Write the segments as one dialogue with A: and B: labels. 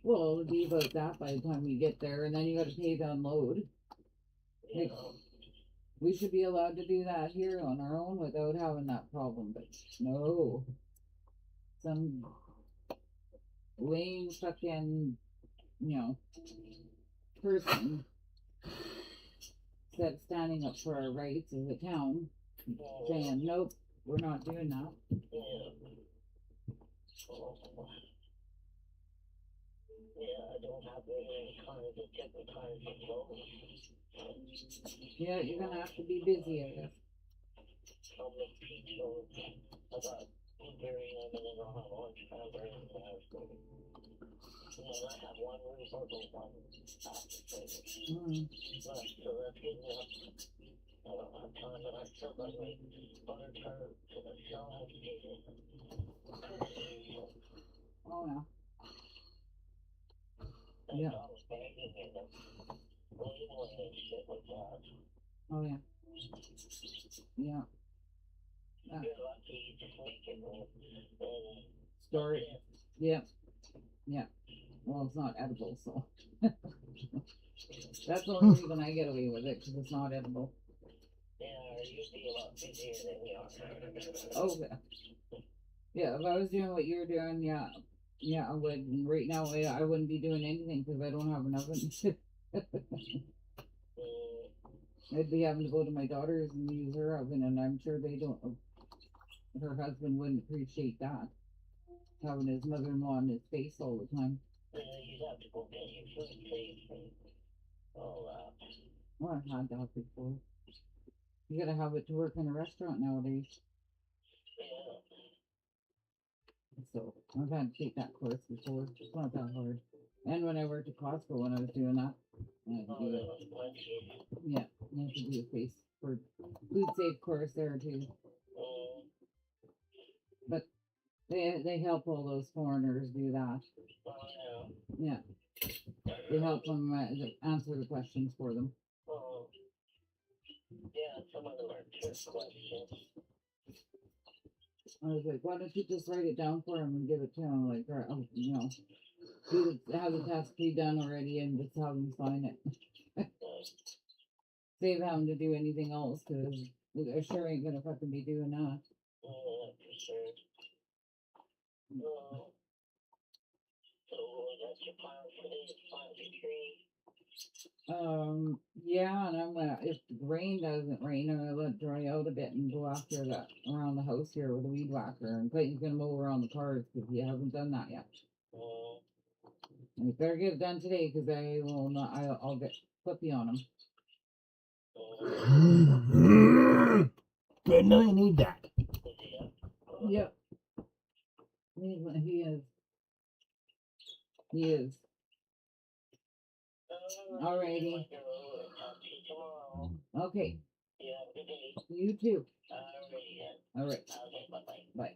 A: Well, it'll be about that by the time you get there, and then you got to pay to unload. Like, we should be allowed to do that here on our own without having that problem, but no. Some lame fucking, person instead of standing up for our rights as a town, saying, nope, we're not doing that. Yeah, you're gonna have to be busy, I guess. Oh yeah. Yeah. Oh yeah. Yeah. Store it. Yeah. Yeah. Well, it's not edible, so that's the only reason I get away with it, because it's not edible. Oh yeah. Yeah, if I was doing what you're doing, yeah, I would. And right now, I wouldn't be doing anything because I don't have an oven. I'd be having to go to my daughter's and use her oven, and I'm sure they don't. Her husband wouldn't appreciate that, having his mother-in-law in his face all the time. Well, I've had that before. You gotta have it to work in a restaurant nowadays. So I've had to take that course before. It's not that hard. And when I worked at Costco, when I was doing that, I had to do it. Yeah, you have to do a face for food safe course there too. But they help all those foreigners do that. Yeah, they help them answer the questions for them. I was like, why don't you just write it down for him and give it to him? Like, or, have the test be done already and just have him sign it. Save having to do anything else, because I sure ain't gonna fucking be doing that. Yeah, and I'm gonna, if the rain doesn't rain, I'm gonna let it dry out a bit and go after that around the house here with a weed whacker. And Clayton's gonna mow around the cars because he hasn't done that yet. And he better get it done today because I will not, I'll get flippy on him.
B: Didn't know you need that.
A: Yep. He is. He is. Alrighty. Okay. You too. Alright. Bye.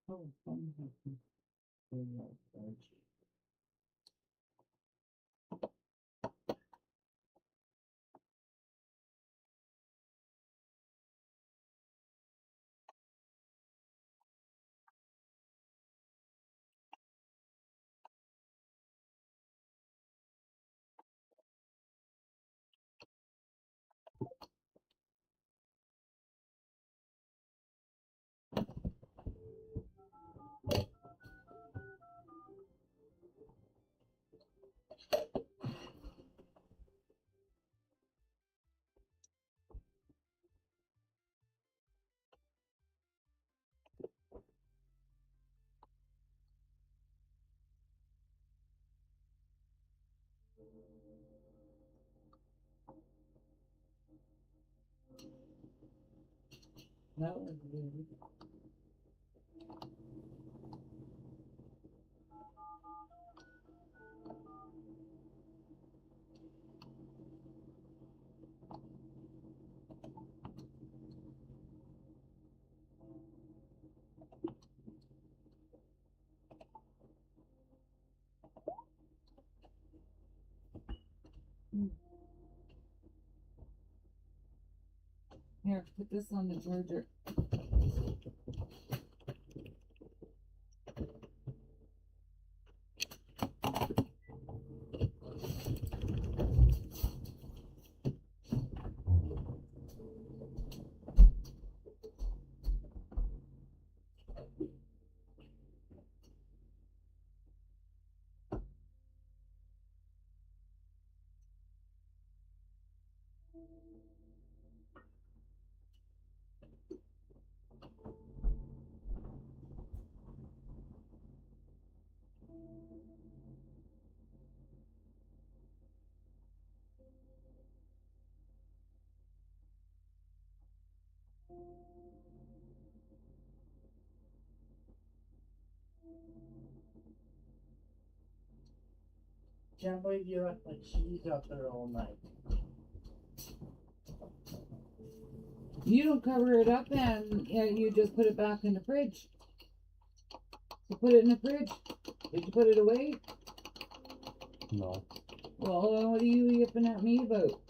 A: Oh, That was weird. Here, put this on the charger.
B: Can't believe you left my cheese out there all night.
A: You don't cover it up and you just put it back in the fridge. You put it in the fridge? Did you put it away?
B: No.
A: Well, then what are you yipping at me about?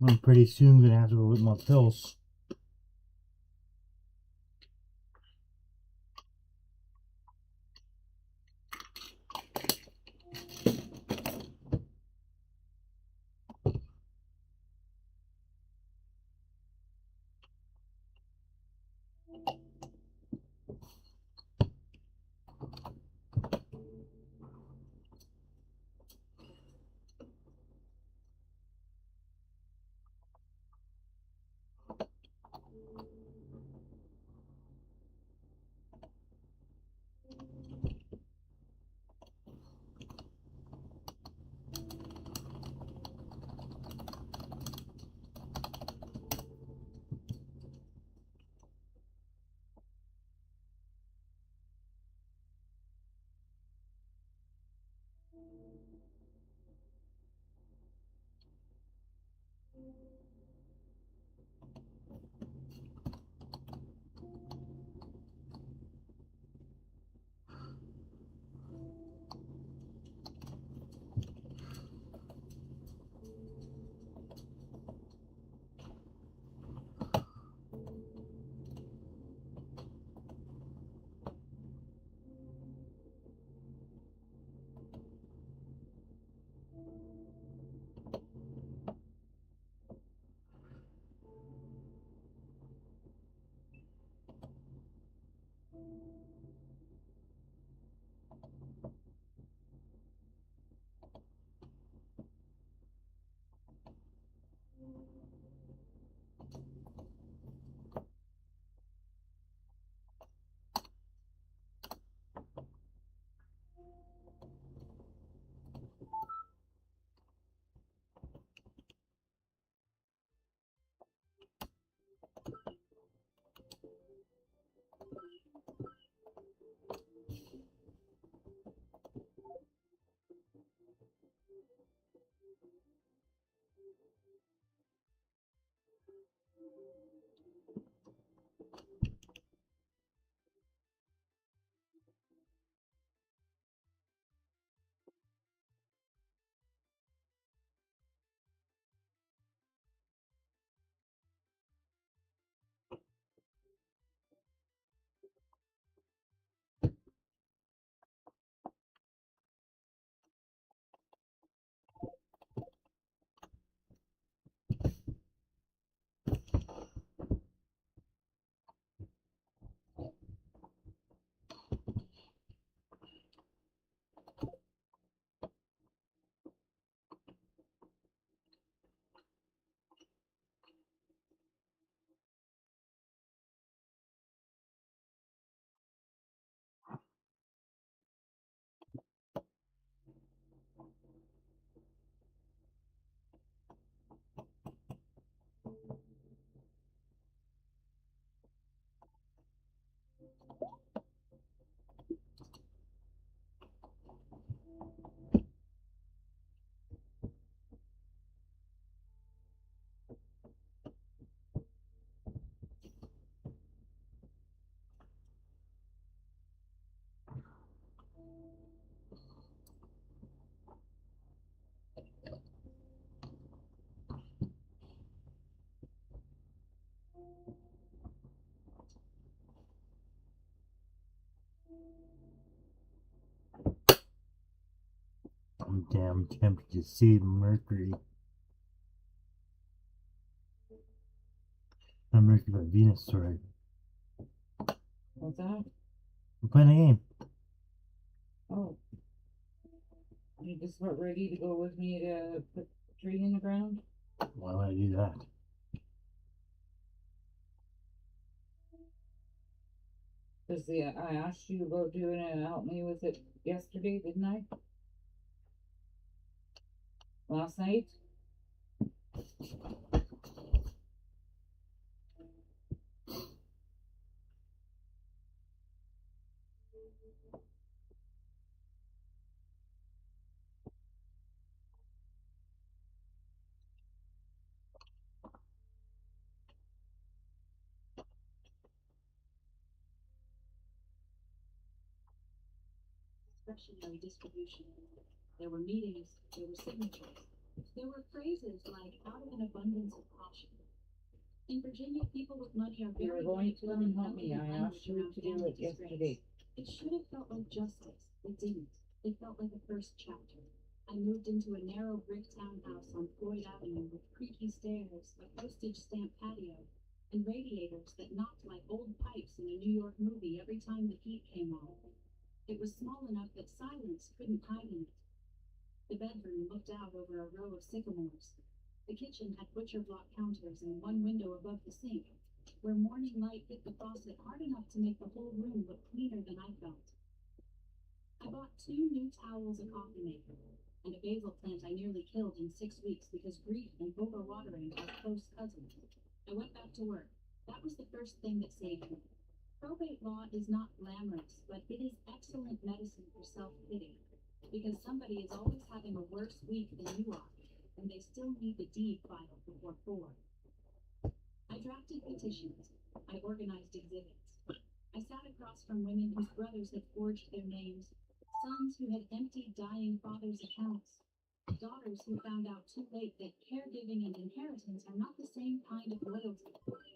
B: I'm pretty soon gonna have to go get my pills. I'm damn tempted to see Mercury. Not Mercury, but Venus, sorry.
A: What's that?
B: I'm playing a game.
A: Oh. You just about ready to go with me to put the tree in the ground?
B: Why would I do that?
A: Because I asked you about doing it and help me with it yesterday, didn't I? Last night?
C: Discretionary distribution. There were meetings, there were signatures. There were phrases like out of an abundance of caution. In Virginia, people with money are
A: You were
C: very
A: going to
C: particular
A: help
C: about
A: me.
C: the
A: I
C: language
A: asked you
C: around
A: to do
C: family
A: it yesterday.
C: disgrace. It should have felt like justice. It didn't. It felt like a first chapter. I moved into a narrow brick townhouse on Floyd Avenue with creaky stairs, a postage stamp patio, and radiators that knocked like old pipes in a New York movie every time the heat came on. It was small enough that silence couldn't hide in it. The bedroom looked out over a row of sycamores. The kitchen had butcher block counters and one window above the sink, where morning light hit the faucet hard enough to make the whole room look cleaner than I felt. I bought 2 new towels, a coffee maker, and a basil plant I nearly killed in 6 weeks because grief and overwatering are close cousins. I went back to work. That was the first thing that saved me. Probate law is not glamorous, but it is excellent medicine for self-pity, because somebody is always having a worse week than you are, and they still need the deed filed before 4. I drafted petitions. I organized exhibits. I sat across from women whose brothers had forged their names, sons who had emptied dying fathers' accounts, daughters who found out too late that caregiving and inheritance are not the same kind of loyalty.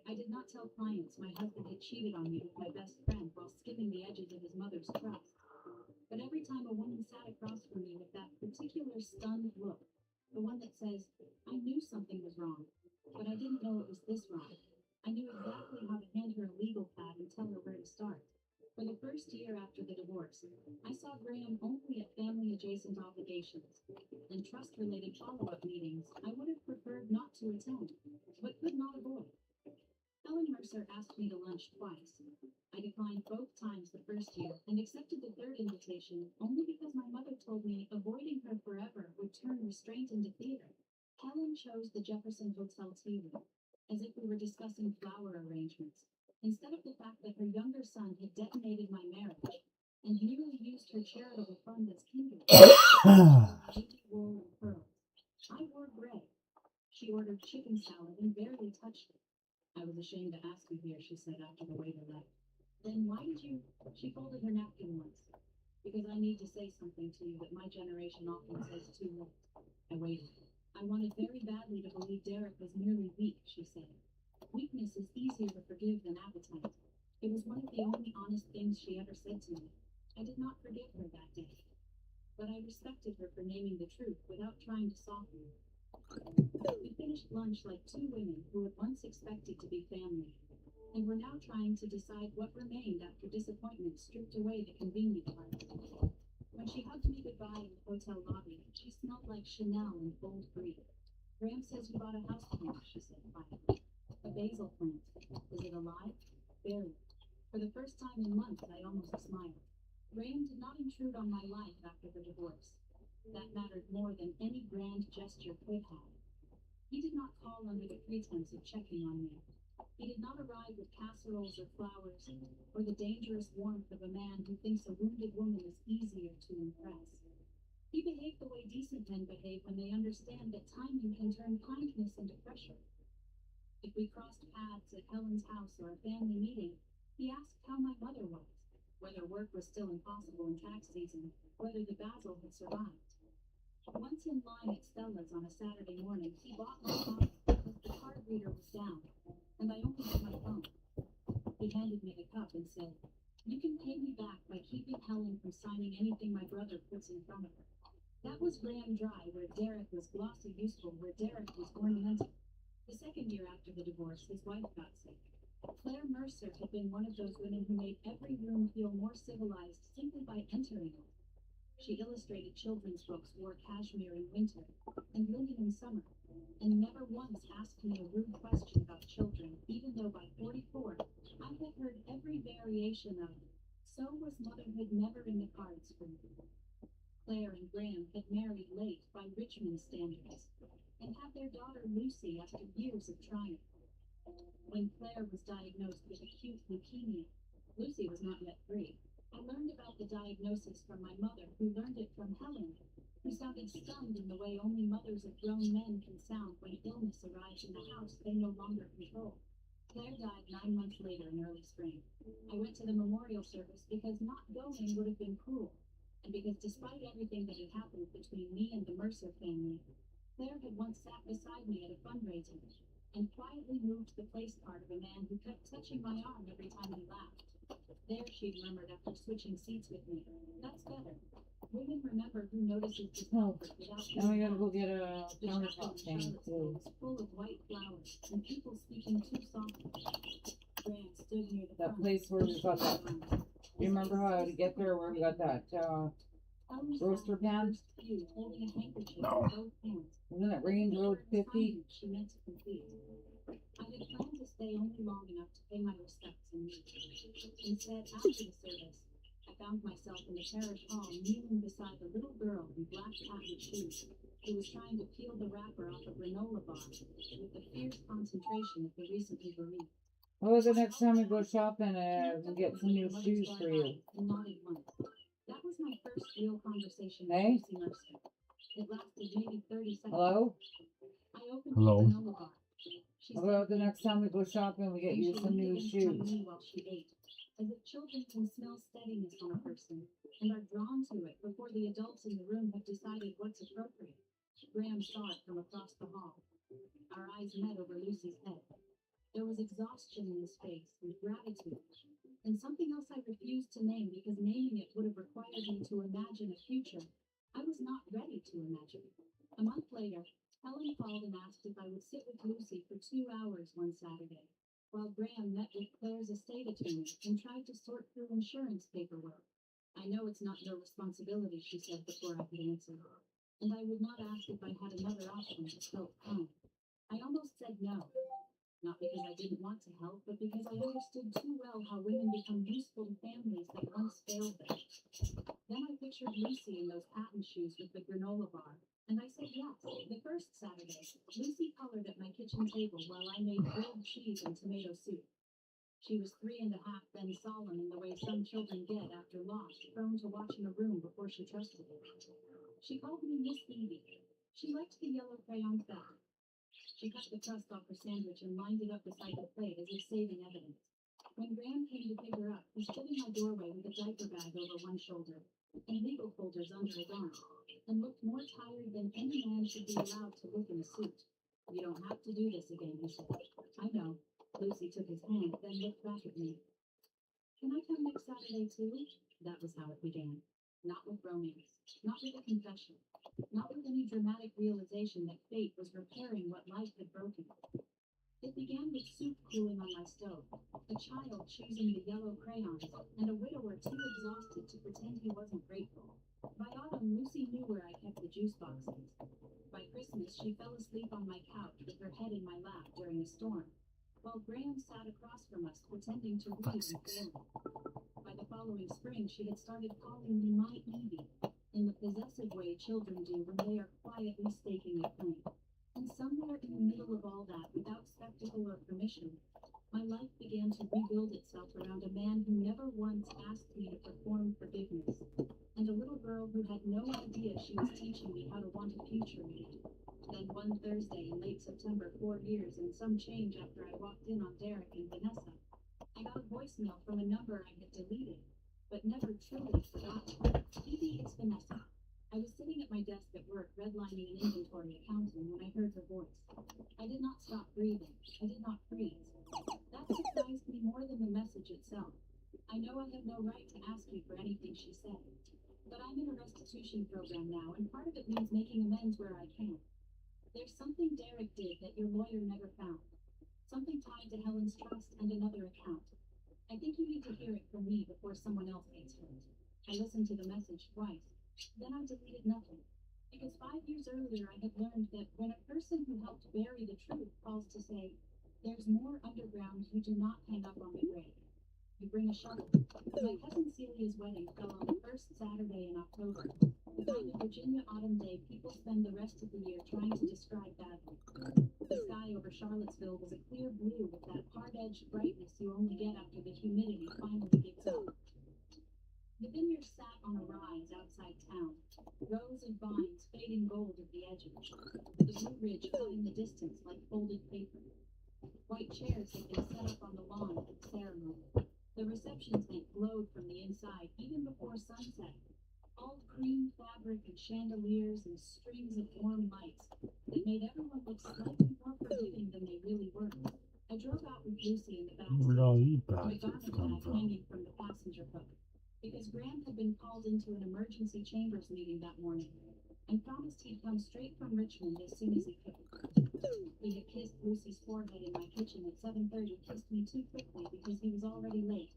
C: I did not tell clients my husband had cheated on me with my best friend while skimming the edges of his mother's trust. But every time a woman sat across from me with that particular stunned look, the one that says, I knew something was wrong, but I didn't know it was this wrong. I knew exactly how to hand her a legal pad and tell her where to start. For the first year after the divorce, I saw Graham only at family-adjacent obligations, and trust-related follow-up meetings I would have preferred not to attend, but could not avoid. Helen Mercer asked me to lunch twice. I declined both times the first year and accepted the third invitation only because my mother told me avoiding her forever would turn restraint into theater. Helen chose the Jefferson Hotel tea room, as if we were discussing flower arrangements, instead of the fact that her younger son had detonated my marriage and nearly used her charitable fund as kindred. Dainty wool and pearls. I wore gray. She ordered chicken salad and barely touched it. I was ashamed to ask you here, she said after the waiter left. Then why did you? She folded her napkin once. Because I need to say something to you that my generation often says too late. I waited. I wanted very badly to believe Derek was merely weak, she said. Weakness is easier to forgive than appetite. It was one of the only honest things she ever said to me. I did not forgive her that day. But I respected her for naming the truth without trying to soften it. We finished lunch like 2 women who had once expected to be family, and were now trying to decide what remained after disappointment stripped away the convenient parts. When she hugged me goodbye in the hotel lobby, she smelled like Chanel and Bold Brie. Graham says you bought a house plant, she said quietly. A basil plant. Is it alive? Barely. For the first time in months, I almost smiled. Graham did not intrude on my life after the divorce. That mattered more than any grand gesture could have. He did not call under the pretense of checking on me. He did not arrive with casseroles or flowers, or the dangerous warmth of a man who thinks a wounded woman is easier to impress. He behaved the way decent men behave when they understand that timing can turn kindness into pressure. If we crossed paths at Helen's house or a family meeting, he asked how my mother was, whether work was still impossible in tax season, whether the basil had survived. Once in line at Stella's on a Saturday morning, he bought my coffee because the card reader was down, and I only had my phone. He handed me the cup and said, "You can pay me back by keeping Helen from signing anything my brother puts in front of her." That was Graham Dry, where Derek was glossy useful, where Derek was ornamental. The second year after the divorce, his wife got sick. Claire Mercer had been one of those women who made every room feel more civilized simply by entering it. She illustrated children's books, wore cashmere in winter and linen in summer, and never once asked me a rude question about children, even though by 44 I had heard every variation of, "So was motherhood never in the cards for me?" Claire and Graham had married late by Richmond standards, and had their daughter Lucy after years of triumph. When Claire was diagnosed with acute leukemia, Lucy was not yet 3. I learned about the diagnosis from my mother, who learned it from Helen, who sounded stunned in the way only mothers of grown men can sound when illness arrives in the house they no longer control. Claire died 9 months later in early spring. I went to the memorial service because not going would have been cruel, and because despite everything that had happened between me and the Mercer family, Claire had once sat beside me at a fundraiser and quietly moved the place card of a man who kept touching my arm every time he laughed. "There," she murmured after switching seats with me. "That's better. Women remember who notices discomfort without
A: Now we
C: being
A: gotta go
C: asked."
A: get a
C: The chapel
A: countertop
C: in
A: thing
C: Charlottesville
A: too.
C: was full of white flowers and people speaking too softly. Graham stood near the
A: That
C: front.
A: place where we got that. You remember how to get there where we got that roaster pan?
C: Holding a handkerchief
B: No.
C: in both hands.
A: Wasn't it Range Road 50?
C: She meant to complete. I had planned to stay only long enough to pay my respects and leave. Instead, after the service, I found myself in the parish hall kneeling beside a little girl in black patent shoes who was trying to peel the wrapper off a granola bar with the fierce concentration of the recently bereaved.
A: Oh, the next time we go shopping, we'll get some new shoes for you.
C: And nodded once. That was my first real conversation
A: Hey?
C: with Lucy Mercer. It lasted maybe 30 seconds.
A: Hello?
C: I opened
B: Hello?
C: the granola bar. She
A: How about the next time we go shopping, we get
C: and
A: you
C: she
A: some
C: leaned
A: new
C: against my
A: shoes?
C: knee while she ate, as if children can smell steadiness on a person and are drawn to it before the adults in the room have decided what's appropriate. Graham saw it from across the hall. Our eyes met over Lucy's head. There was exhaustion in his face and gratitude, and something else I refused to name because naming it would have required me to imagine a future I was not ready to imagine. A month later, Helen called and asked if I would sit with Lucy for 2 hours one Saturday, while Graham met with Claire's estate attorney and tried to sort through insurance paperwork. "I know it's not your responsibility," she said before I could answer, "and I would not ask if I had another option to felt kind." I almost said no, not because I didn't want to help, but because I understood too well how women become useful to families that once failed them. Then I pictured Lucy in those patent shoes with the granola bar, and I said yes. The first Saturday, Lucy colored at my kitchen table while I made grilled cheese and tomato soup. She was 3.5, then solemn in the way some children get after loss, prone to watching a room before she trusted it. She called me Miss Evie. She liked the yellow crayons better. She cut the crust off her sandwich and lined it up beside the plate as if saving evidence. When Graham came to pick her up, he stood in my doorway with a diaper bag over one shoulder and legal folders under his arm, and looked more tired than any man should be allowed to look in a suit. "You don't have to do this again," he said. "I know." Lucy took his hand, then looked back at me. "Can I come next Saturday too?" That was how it began. Not with romance, not with a confession, not with any dramatic realization that fate was repairing what life had broken. It began with soup cooling on my stove, a child choosing the yellow crayons, and a widower too exhausted to pretend he wasn't grateful. By autumn, Lucy knew where I kept the juice boxes. By Christmas, she fell asleep on my couch with her head in my lap during a storm, while Graham sat across from us pretending to read and failing. By the following spring, she had started calling me my Evie, in the possessive way children do when they are quietly staking a claim. And somewhere in the middle of all that, without spectacle or permission, want a future mate. Then one Thursday in late September, 4 years and some change after I walked in on Derek and Vanessa, I got a voicemail from a number I had deleted, but never truly forgotten. Maybe it's Vanessa. I was sitting at my desk at work, redlining an inventory accounting, when I heard her voice. I did not stop breathing. I did not freeze. That surprised me more than the message itself. I know I have no right to ask you for anything she said, but I'm in a restitution program now, and part of it means making amends where I can. There's something Derek did that your lawyer never found. Something tied to Helen's trust and another account. I think you need to hear it from me before someone else gets hurt. I listened to the message twice. Then I deleted nothing. Because 5 years earlier I had learned that when a person who helped bury the truth calls to say, there's more underground, you do not hang up on the grave. You bring a shovel. My cousin Celia's wedding fell on the first Saturday in October. The kind of Virginia autumn day people spend the rest of the year trying to describe badly. The sky over Charlottesville was a clear blue with that hard-edged brightness you only get after the humidity finally gives up. The vineyard sat on a rise outside town, rows of vines fading gold at the edges. The Blue Ridge cut in the distance like folded paper. White chairs had been set up on the lawn for the ceremony. The reception tent glowed from the inside even before sunset. All cream fabric and chandeliers and strings of warm lights that made everyone look slightly more forgiving than they really were. I drove out with Lucy in the back
B: Where'd all these
C: my
B: bastards
C: garment
B: come
C: bag
B: from?
C: hanging from the passenger hook, because Graham had been called into an emergency chambers meeting that morning and promised he'd come straight from Richmond as soon as he could. He had kissed Lucy's forehead in my kitchen at 7:30, kissed me too quickly because he was already late.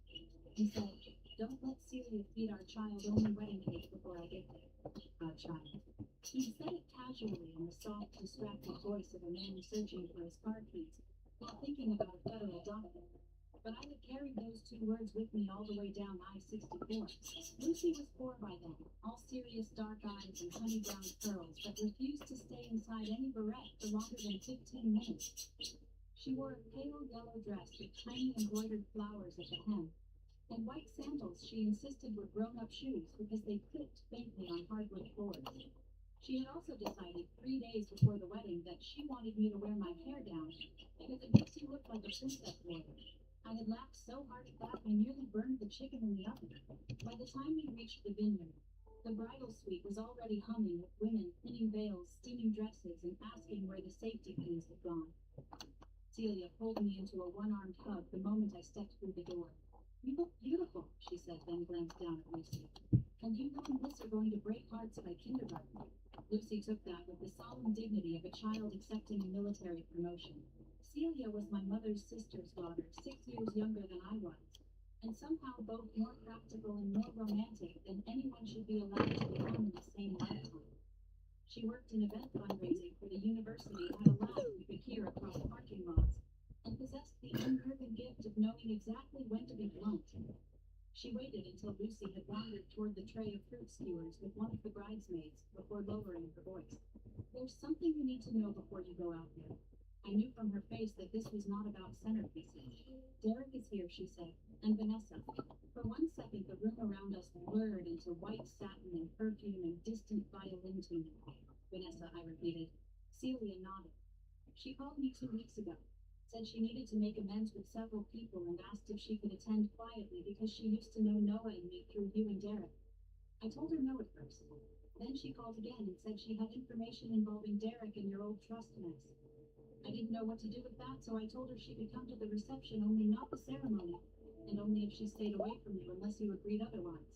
C: He said, don't let Celia feed our child only wedding cake before I get there. Our child. He said it casually in the soft, distracted voice of a man searching for his car keys while thinking about a federal document. But I had carried those two words with me all the way down I-64. Lucy was 4 by then, all serious dark eyes and honey brown curls, but refused to stay inside any barrette for longer than 15 minutes. She wore a pale yellow dress with tiny embroidered flowers at the hem, and white sandals she insisted were grown-up shoes because they clicked faintly on hardwood floors. She had also decided 3 days before the wedding that she wanted me to wear my hair down because it makes you look like a princess warrior. I had laughed so hard at that I nearly burned the chicken in the oven. By the time we reached the vineyard, the bridal suite was already humming with women pinning veils, steaming dresses, and asking where the safety pins had gone. Celia pulled me into a one-armed hug the moment I stepped through the door. You look beautiful, she said, then glanced down at Lucy. And you and Miss are going to break hearts by kindergarten. Lucy took that with the solemn dignity of a child accepting a military promotion. Celia was my mother's sister's daughter, 6 years younger than I was, and somehow both more practical and more romantic than anyone should be allowed to become in the same lifetime. She worked in event fundraising for the university at a lab we could hear across parking lots, and possessed the unnerving gift of knowing exactly when to be blunt. She waited until Lucy had wandered toward the tray of fruit skewers with one of the bridesmaids before lowering her voice. There's something you need to know before you go out there. I knew from her face that this was not about centerpieces. Derek is here, she said, and Vanessa. For 1 second, the room around us blurred into white satin and perfume and distant violin tuning. Vanessa, I repeated. Celia nodded. She called me 2 weeks ago. Said she needed to make amends with several people and asked if she could attend quietly because she used to know Noah and me through you and Derek. I told her no at first. Then she called again and said she had information involving Derek and your old trust mess. I didn't know what to do with that, so I told her she could come to the reception, only not the ceremony, and only if she stayed away from you unless you agreed otherwise.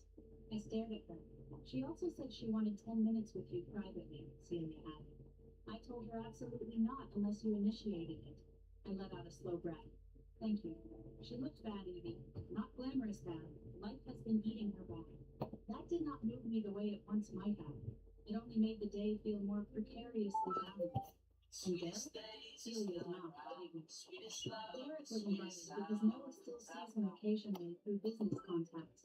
C: I stared at her. She also said she wanted 10 minutes with you privately, Celia added. I told her absolutely not unless you initiated it. I let out a slow breath. Thank you. She looked bad, Evie. Not glamorous bad. Life has been eating her bad. That did not move me the way it once might have. It only made the day feel more precariously balanced. And Derek? Celia's mouth tightened. Derek was invited because Noah still sees him occasionally through business contacts,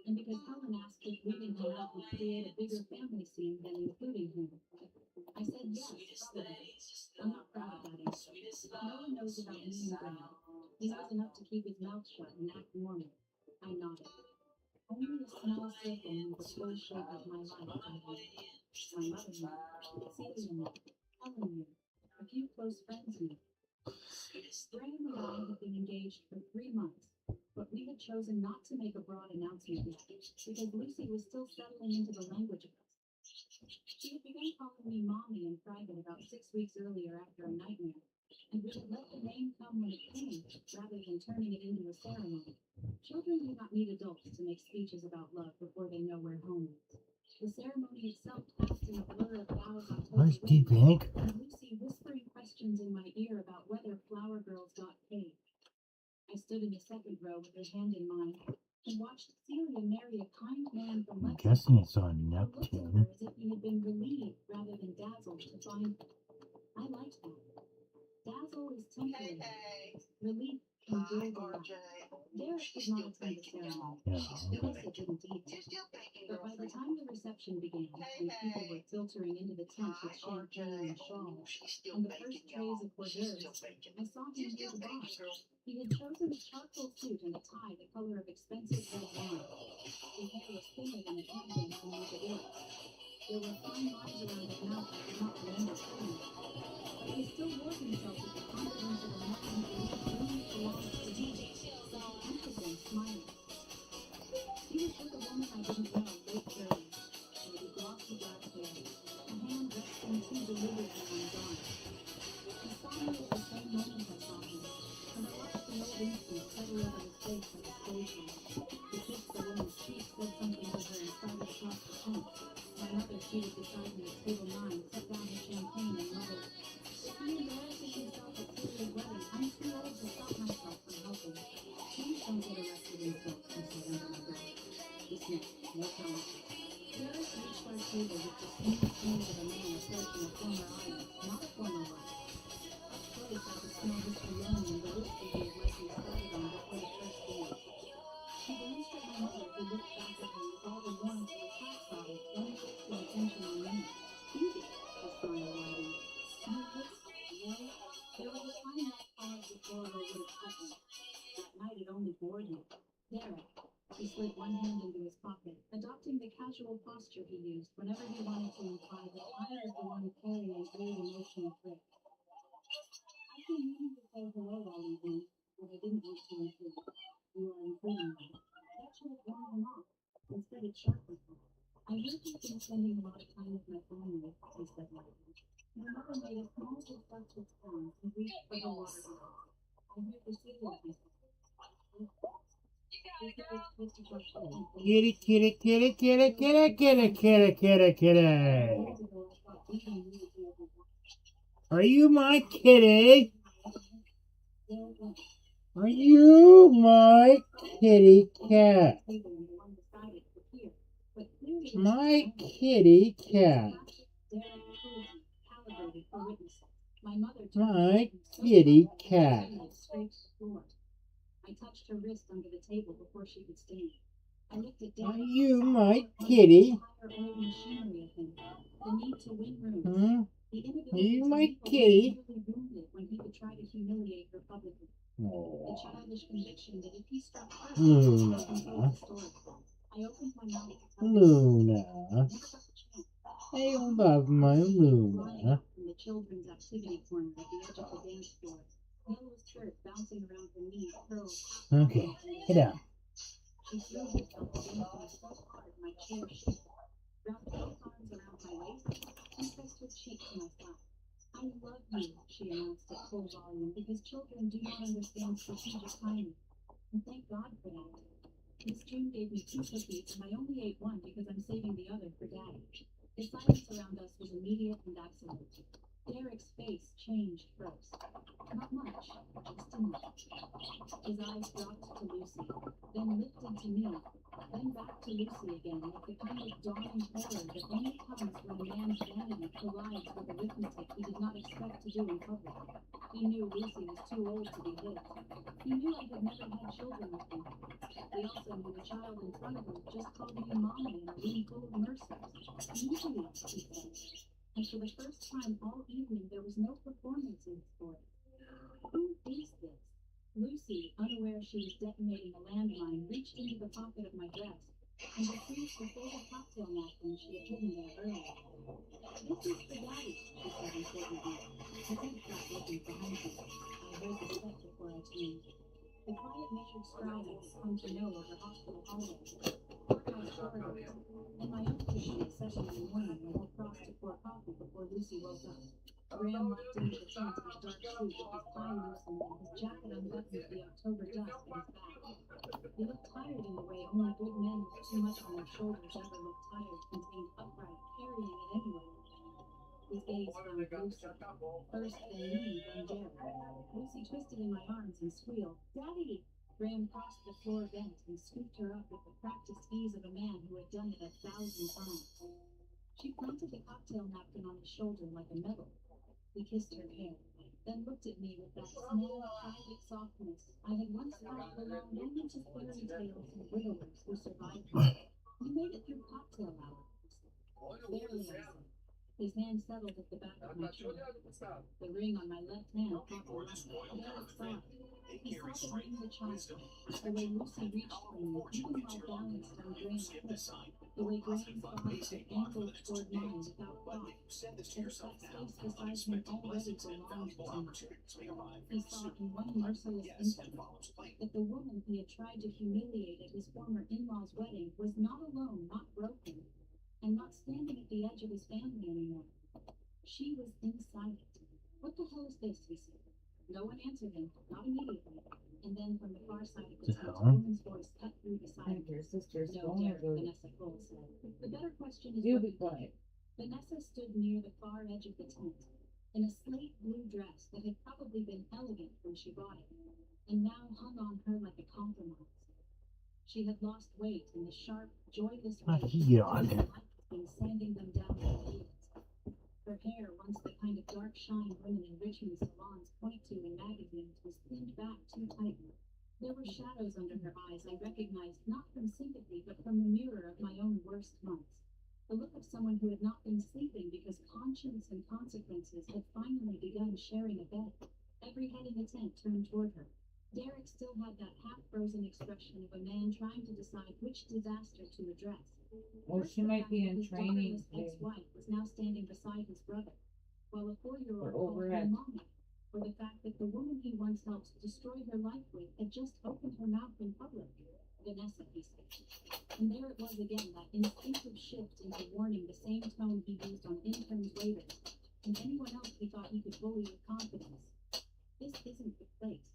C: and because Helen asked if leaving him out would create a bigger family scene than including him. I said yes, probably. I'm not proud of that answer. No one knows about me and Graham. He knows enough to keep his mouth shut and act normal. I nodded. Only a small circle knew the full shape of my life by then. My mother knew, Celia knew, Helen knew, a few close friends knew. Graham and I had been engaged for 3 months, but we had chosen not to make a broad announcement yet, because Lucy was still settling into the language of us. She had begun calling me Mommy in private about 6 weeks earlier after a nightmare, and we had let the name come when it came, rather than turning it into a ceremony. Children do not need adults to make speeches about love before they know where home is. The ceremony itself passed in a blur of vows on
B: Where's
C: Toby
B: Deep Ink?
C: and Lucy whispering questions in my ear about whether flower girls got paid. I stood in the second row with her hand in mine and watched Celia marry a kind man from
B: I'm
C: Lexington.
B: guessing it's on
C: I looked at
B: Neptune.
C: her as if he had been relieved rather than dazzled to find her. I liked that. Dazzle is temporary. Relief can build a life. Derek did not attend the ceremony.
B: Yeah,
C: Yes,
B: okay.
C: it didn't eat. But by the time the reception began, and people were filtering into the tent with champagne and shawls, and the first trays of hors d'oeuvres, I saw him near the bar. He had chosen a charcoal suit and a tie the color of expensive red wine. His hair was thinner than it had been when we were boys. There were fine lines around his mouth I did not remember seeing. But he still wore himself with the confidence of a man who believed women belonged to him. So he entered them smiling. He was with a woman I didn't know, late 30s, maybe glossy black hair, a hand resting too deliberately on his arm. He saw me at the same moment I saw him, and I watched the old instinct settle over his face like a stage light. He kissed the woman's cheek, said something to her, and started across the tent. My mother, seated beside me at table 9, set down her champagne and muttered, "If he embarrasses himself at Celia's wedding, I'm too old to stop myself from helping. Please don't get arrested in silk," I said under my breath. Dismissed. No comment. Derek reached our table with the smooth ease of a man approaching a former audience, not a former wife. Close, I could smell his cologne and the whiskey he had likely started on before the first dance. She glanced at my mother, who looked back at her with all the warmth of a top side, then fixed her attention on me. "Evie," her smile widened. "You look well. There was a time that pause before I would have cut me. That night it only bored you. Derek." He slid one hand into his pocket, adopting the casual posture he used whenever he wanted to imply that I was the one carrying old emotional freight. "I've been meaning to say hello all evening, but I didn't want to intrude. You are including me." That should have warned him off. Instead, it sharpened him. "I heard you've been spending a lot of time with my family," he said lightly. My mother made a small disgusted sound and reached for her water bottle. "I'm here to see you," he said.
B: Kitty, kitty, kitty, kitty, kitty, kitty, kitty, kitty, kitty. Are you my kitty? Are you my kitty cat? My kitty cat. My kitty cat.
C: I touched her wrist under the table before she could stand. I looked at
B: Are
C: Derek.
B: you my kitty?
C: The need to win rooms.
B: Huh?
C: The
B: Are
C: inability
B: you
C: to
B: my
C: leave a
B: kitty?
C: woman really wounded when he could try to humiliate her publicly. The
B: Oh,
C: childish conviction that if he struck her,
B: Luna.
C: he told the story. I opened my mouth to tell him.
B: Luna.
C: Never got the chance.
B: I love my Luna.
C: In the children's activity corner at the edge of the dance floor, yellow skirt bouncing around her knees, curls.
B: Okay, get down.
C: She threw herself against me so hard my chair shook. Wrapped both arms around my waist and pressed her cheek to my thigh. "I love you," she announced at full volume, because children do not understand strategic timing. And thank God for that. Miss June gave me 2 cookies, and I only ate one because I'm saving the other for Daddy. The silence around us was immediate and absolute. Derek's face changed first. Not much, just enough. His eyes dropped to Lucy, then lifted to me, then back to Lucy again, with the kind of dawning horror that only comes when a man's vanity collides with arithmetic he did not expect to do in public. He knew Lucy was too old to be his. He knew I had never had children with him. He also knew the child in front of him just called me Mommy in a room full of mercers. "Usually," he said. And for the first time all evening there was no performance in his voice. Who is this? Lucy, unaware she was detonating a landmine, reached into the pocket of my dress, and retrieved the folded cocktail napkin she had hidden there earlier. "This is for Daddy," she said importantly. The tent flap opened behind me. I heard the step before I turned. The quiet, measured stride I had come to know over hospital hallways, courthouse corridors, and my own cushioned session in the morning when he crossed to pour coffee before Lucy woke up. Graham walked into the tent in a dark suit with his tie loosened and his jacket unbuttoned to the October dust at his back. He looked tired in the way only good men with too much on their shoulders ever look tired, contained upright, carrying it anyway. His gaze found Lucy. First, then me, then Derek. Lucy twisted in my arms and squealed, "Daddy!" Graham crossed the floor bent and scooped her up with the practiced ease of a man who had done it 1,000 times. She planted the cocktail napkin on his shoulder like a medal. He kissed her hair, then looked at me with that small, private softness I had once thought belonged only to fairy tales and widowers who survived them. "You made it through cocktail hour," he said. "Barely," I said. His hand settled at the back of my shoulder. The ring on my left hand caught the light. Derek saw it. He saw the ring the child, the way Lucy reached for me, even while balanced on Graham's hip, the way Graham's body had angled toward mine without thought, as if that space beside him already belonged to me. He saw in one merciless instant that the woman he had tried to humiliate at his former in-law's wedding was not alone, not broken, and not standing at the edge of his family anymore. She was inside it. "What the hell is this?" he said. No one answered him, not immediately. And then from the far side of the tent, a woman's voice cut through the silence.
A: Your sister's
C: "No,
A: phone
C: Derek,"
A: or
C: Vanessa Cole said. "The better question is
A: you
C: what
A: be
C: you did."
A: quiet.
C: Vanessa stood near the far edge of the tent, in a slate blue dress that had probably been elegant when she bought it, and now hung on her like a compromise. She had lost weight in the sharp, joyless way
B: yawn.
C: light had been sanding them down her heels. Her hair, once the kind of dark shine women in Richmond salons point to in magazines, was thinned back too tightly. There were shadows under her eyes I recognized not from sympathy but from the mirror of my own worst months. The look of someone who had not been sleeping because conscience and consequences had finally begun sharing a bed. Every head in the tent turned toward her. Derek still had that half-frozen expression of a man trying to decide which disaster to address.
A: Well, she might be in training
C: His ex-wife was now standing beside his brother, while a 4-year-old
A: or
C: called her
A: overhead.
C: mommy for the fact that the woman he once helped destroy her life with had just opened her mouth in public. "Vanessa," he said. And there it was again, that instinctive shift into warning, the same tone he used on interns, waiters, and anyone else he thought he could bully with confidence. "This isn't the place."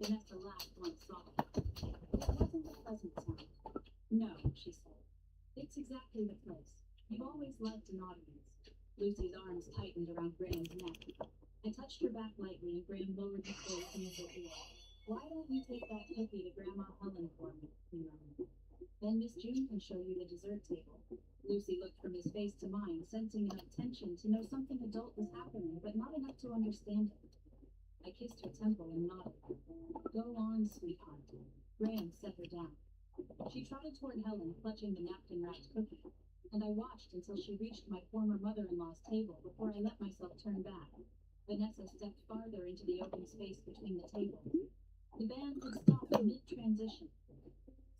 C: Vanessa laughed once softly. It wasn't a pleasant sound. "No," she said. "It's exactly the place. You've always liked an audience." Lucy's arms tightened around Graham's neck. I touched her back lightly, and Graham lowered his voice in his ear. "Why don't you take that cookie to Grandma Helen for me?" he murmured. "Then Miss June can show you the dessert table." Lucy looked from his face to mine, sensing enough tension to know something adult was happening, but not enough to understand it. I kissed her temple and nodded. "Go on, sweetheart." Graham set her down. She trotted toward Helen, clutching the napkin-wrapped cookie, and I watched until she reached my former mother-in-law's table before I let myself turn back. Vanessa stepped farther into the open space between the tables. The band had stopped mid-transition.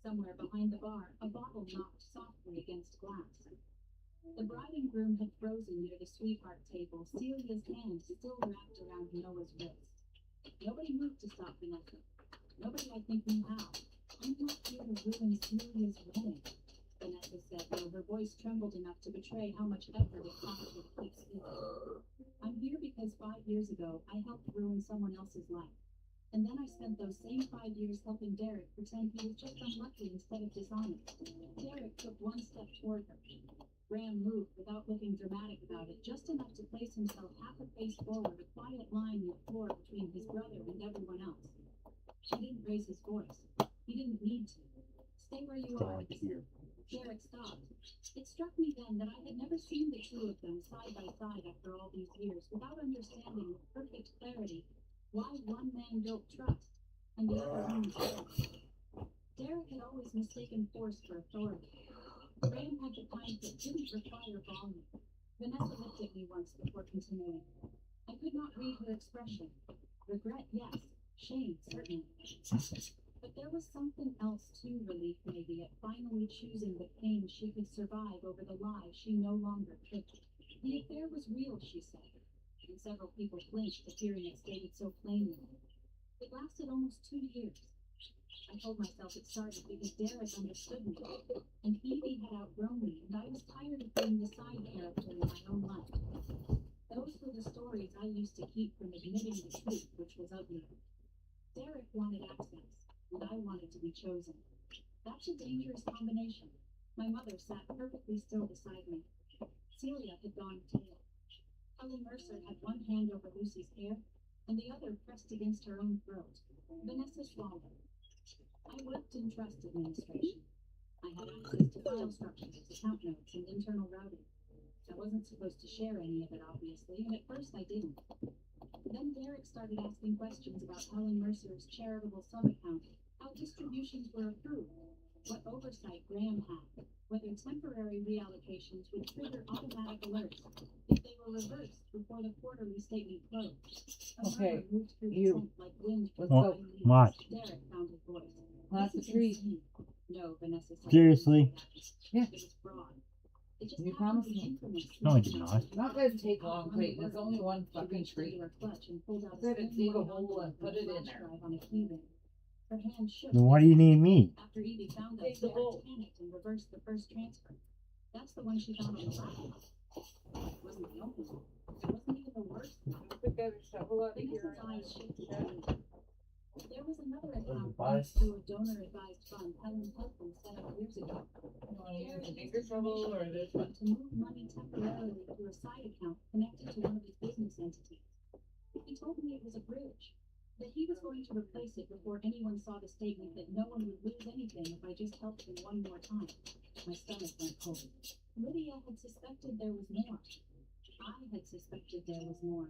C: Somewhere behind the bar, a bottle knocked softly against glass. The bride and groom had frozen near the sweetheart table, Celia's hand still wrapped around Noah's wrist. Nobody moved to stop Vanessa. Nobody, I think, knew how. "I'm not here to ruin Celia's wedding," Vanessa said, though her voice trembled enough to betray how much effort it cost her to keep still. "I'm here because 5 years ago I helped ruin someone else's life. And then I spent those same 5 years helping Derek pretend he was just unlucky instead of dishonest." Derek took one step toward her. Graham moved without looking dramatic about it, just enough to place himself half a face forward, a quiet line in the floor between his brother and everyone else. He didn't raise his voice. He didn't need to. "Stay where you are." Derek stopped. It struck me then that I had never seen the two of them side by side after all these years, without understanding with perfect clarity why one man built trust and the other owned trust. Derek had always mistaken force for authority. Graham had the kind that didn't require volume. Vanessa looked at me once before continuing. I could not read her expression. Regret, yes. Shame, certainly. But there was something else too, relief maybe, at finally choosing the pain she could survive over the lie she no longer could. The affair was real, she said, and several people flinched at hearing it stated so plainly. It lasted almost 2 years. I told myself it started because Derek understood me, and Evie had outgrown me, and I was tired of being the side character in my own life. Those were the stories I used to keep from admitting the truth, which was ugly. Derek wanted access, and I wanted to be chosen. That's a dangerous combination. My mother sat perfectly still beside me. Celia had gone pale. Helen Mercer had one hand over Lucy's hair, and the other pressed against her own throat. Vanessa swallowed. I worked in trust administration. I had access to file structures, account notes, and internal routing. I wasn't supposed to share any of it, obviously, and at first I didn't. Then Derek started asking questions about Helen Mercer's charitable sum account, how distributions were approved, what oversight Graham had, whether temporary reallocations would trigger automatic alerts if they were reversed before the quarterly statement closed. A
A: Okay,
C: murmur moved through the
A: you-
C: tent like wind through
A: let's go.
C: dying leaves.
B: What?
C: Derek found his voice.
A: Plant the
C: This is
A: trees.
C: insane. No, Vanessa said.
B: Seriously?
A: Yeah.
C: It was broad. It just
A: You
C: happened
A: promised
C: in
A: me.
C: increments.
B: No, I did not.
A: Not gonna take long, Clayton. There's only one fucking tree.
C: Her clutch and pulled out a
A: Better
C: slim
A: dig a
C: white
A: hole
C: envelope
A: and put
C: with
A: it
C: a
A: in
C: flash
A: there.
C: drive on a key ring. Her hand shook.
B: Then why do you need me?
C: After Evie found us,
A: Dig the
C: Derek
A: hole.
C: panicked and reversed the first transfer. That's the one she found on the laptop. It wasn't the only one. It wasn't even the worst one.
A: Put that shovel out of here.
C: Vanessa's eyes shifted to me. There was another account
B: advice?
C: linked through a donor-advised fund Helen's husband set up years ago.
A: You wanna use a bigger shovel or this one?
C: To move money temporarily through a side account connected to one of his business entities. He told me it was a bridge, that he was going to replace it before anyone saw the statement that no one would lose anything if I just helped him one more time. My stomach went cold. Lydia had suspected there was more. I had suspected there was more.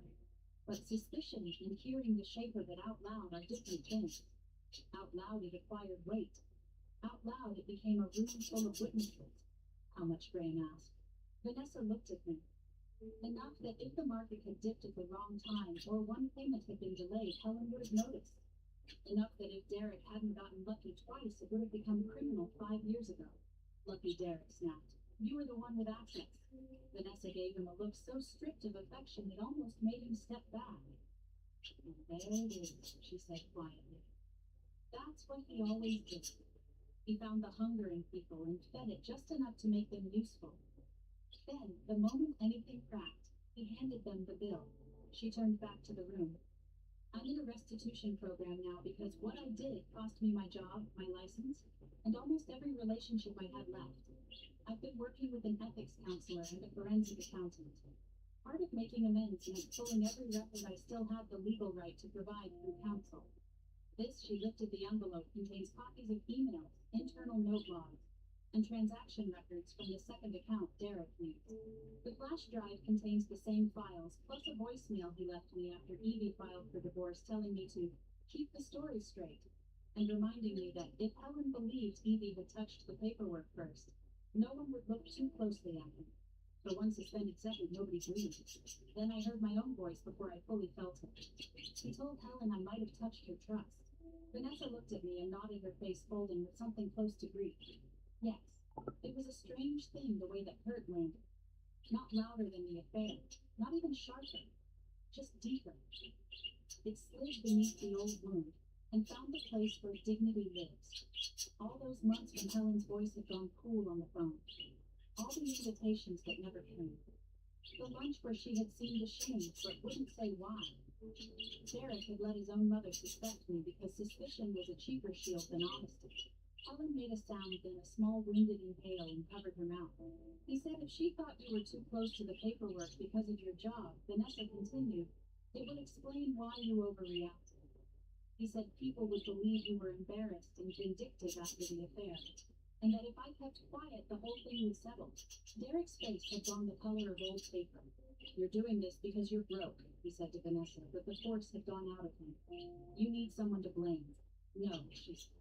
C: But suspicion and hearing the shape of it out loud are different things. Out loud it acquired weight. Out loud it became a room full of witnesses. How much, Graham asked. Vanessa looked at me. Enough that if the market had dipped at the wrong time or one payment had been delayed, Helen would have noticed. Enough that if Derek hadn't gotten lucky twice, it would have become criminal 5 years ago. Lucky Derek snapped. You were the one with access. Vanessa gave him a look so stripped of affection it almost made him step back. And there it is, she said quietly. That's what he always did. He found the hunger in people and fed it just enough to make them useful. Then, the moment anything cracked, he handed them the bill. She turned back to the room. I'm in a restitution program now because what I did cost me my job, my license, and almost every relationship I had left. I've been working with an ethics counselor and a forensic accountant. Part of making amends meant pulling every record I still had the legal right to provide through counsel. This, she lifted the envelope, contains copies of emails, internal note logs, and transaction records from the second account Derek used. The flash drive contains the same files, plus a voicemail he left me after Evie filed for divorce telling me to keep the story straight, and reminding me that if Helen believed Evie had touched the paperwork first, no one would look too closely at him. For one suspended second, nobody breathed. Then I heard my own voice before I fully felt it. He told Helen I might have touched her trust. Vanessa looked at me and nodded, her face folding with something close to grief. Yes, it was a strange thing the way that hurt landed. Not louder than the affair, not even sharper, just deeper. It slid beneath the old wound and found the place where dignity lives. All those months when Helen's voice had gone cool on the phone. All the invitations that never came. The lunch where she had seen the shame but wouldn't say why. Derek had let his own mother suspect me because suspicion was a cheaper shield than honesty. Helen made a sound, then a small wounded inhale and covered her mouth. He said if she thought you were too close to the paperwork because of your job, Vanessa continued, it would explain why you overreacted. He said people would believe you were embarrassed and vindictive after the affair, and that if I kept quiet, the whole thing would settle. Derek's face had gone the color of old paper. You're doing this because you're broke, he said to Vanessa, but the force had gone out of him. You need someone to blame. No, she said.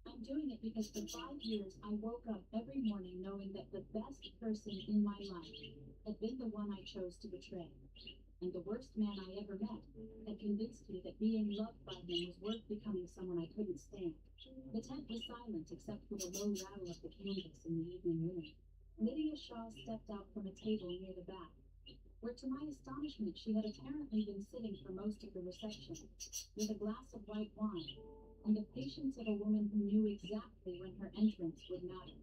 C: I'm doing it because for 5 years I woke up every morning knowing that the best person in my life had been the one I chose to betray. and the worst man I ever met, had convinced me that being loved by him was worth becoming someone I couldn't stand. The tent was silent except for the low rattle of the canvas in the evening wind. Lydia Shaw stepped out from a table near the back, where to my astonishment she had apparently been sitting for most of the reception, with a glass of white wine, and the patience of a woman who knew exactly when her entrance would matter.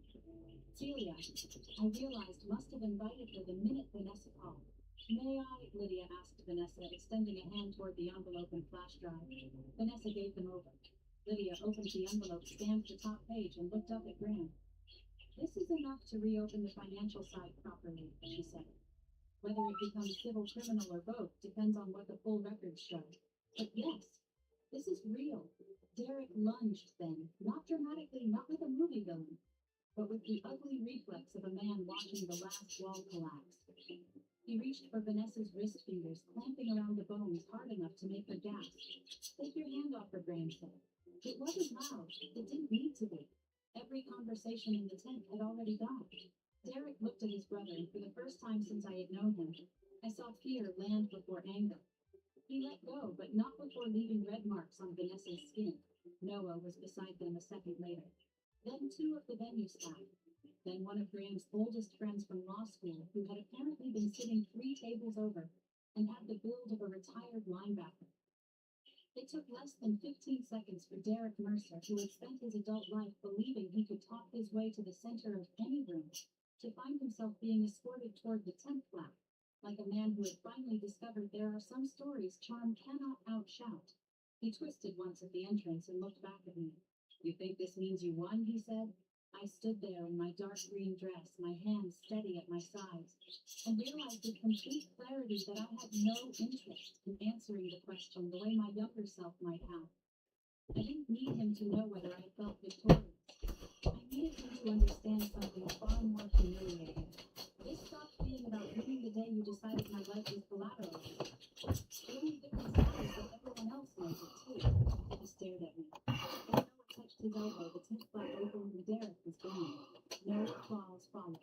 C: Celia, I realized, must have invited her the minute Vanessa called. May I? Lydia asked Vanessa, extending a hand toward the envelope and flash drive. Vanessa gave them over. Lydia opened the envelope, scanned the top page, and looked up at Graham. This is enough to reopen the financial side properly, she said. Whether it becomes civil, criminal, or both depends on what the full records show. But yes, this is real. Derek lunged then, not dramatically, not like a movie villain, but with the ugly reflex of a man watching the last wall collapse. He reached for Vanessa's wrist fingers, clamping around the bones hard enough to make her gasp. Take your hand off her, Graham said. It wasn't loud. It didn't need to be. Every conversation in the tent had already died. Derek looked at his brother, and for the first time since I had known him, I saw fear land before anger. He let go, but not before leaving red marks on Vanessa's skin. Noah was beside them a second later. Then two of the venue staff. Then one of Graham's oldest friends from law school, who had apparently been sitting 3 tables over and had the build of a retired linebacker. It took less than 15 seconds for Derek Mercer, who had spent his adult life believing he could talk his way to the center of any room, to find himself being escorted toward the 10th flap, like a man who had finally discovered there are some stories charm cannot outshout. He twisted once at the entrance and looked back at me. You think this means you won? He said. I stood there in my dark green dress, my hands steady at my sides, and realized with complete clarity that I had no interest in answering the question the way my younger self might have. I didn't need him to know whether I felt victorious. I needed him to understand something far more humiliating. This stopped being about winning the day you decided my life was collateral. The only difference now is that everyone else knows it too. He stared at me. Then Noah touched his elbow, the tent flap opened, and Derek was gone. No applause followed.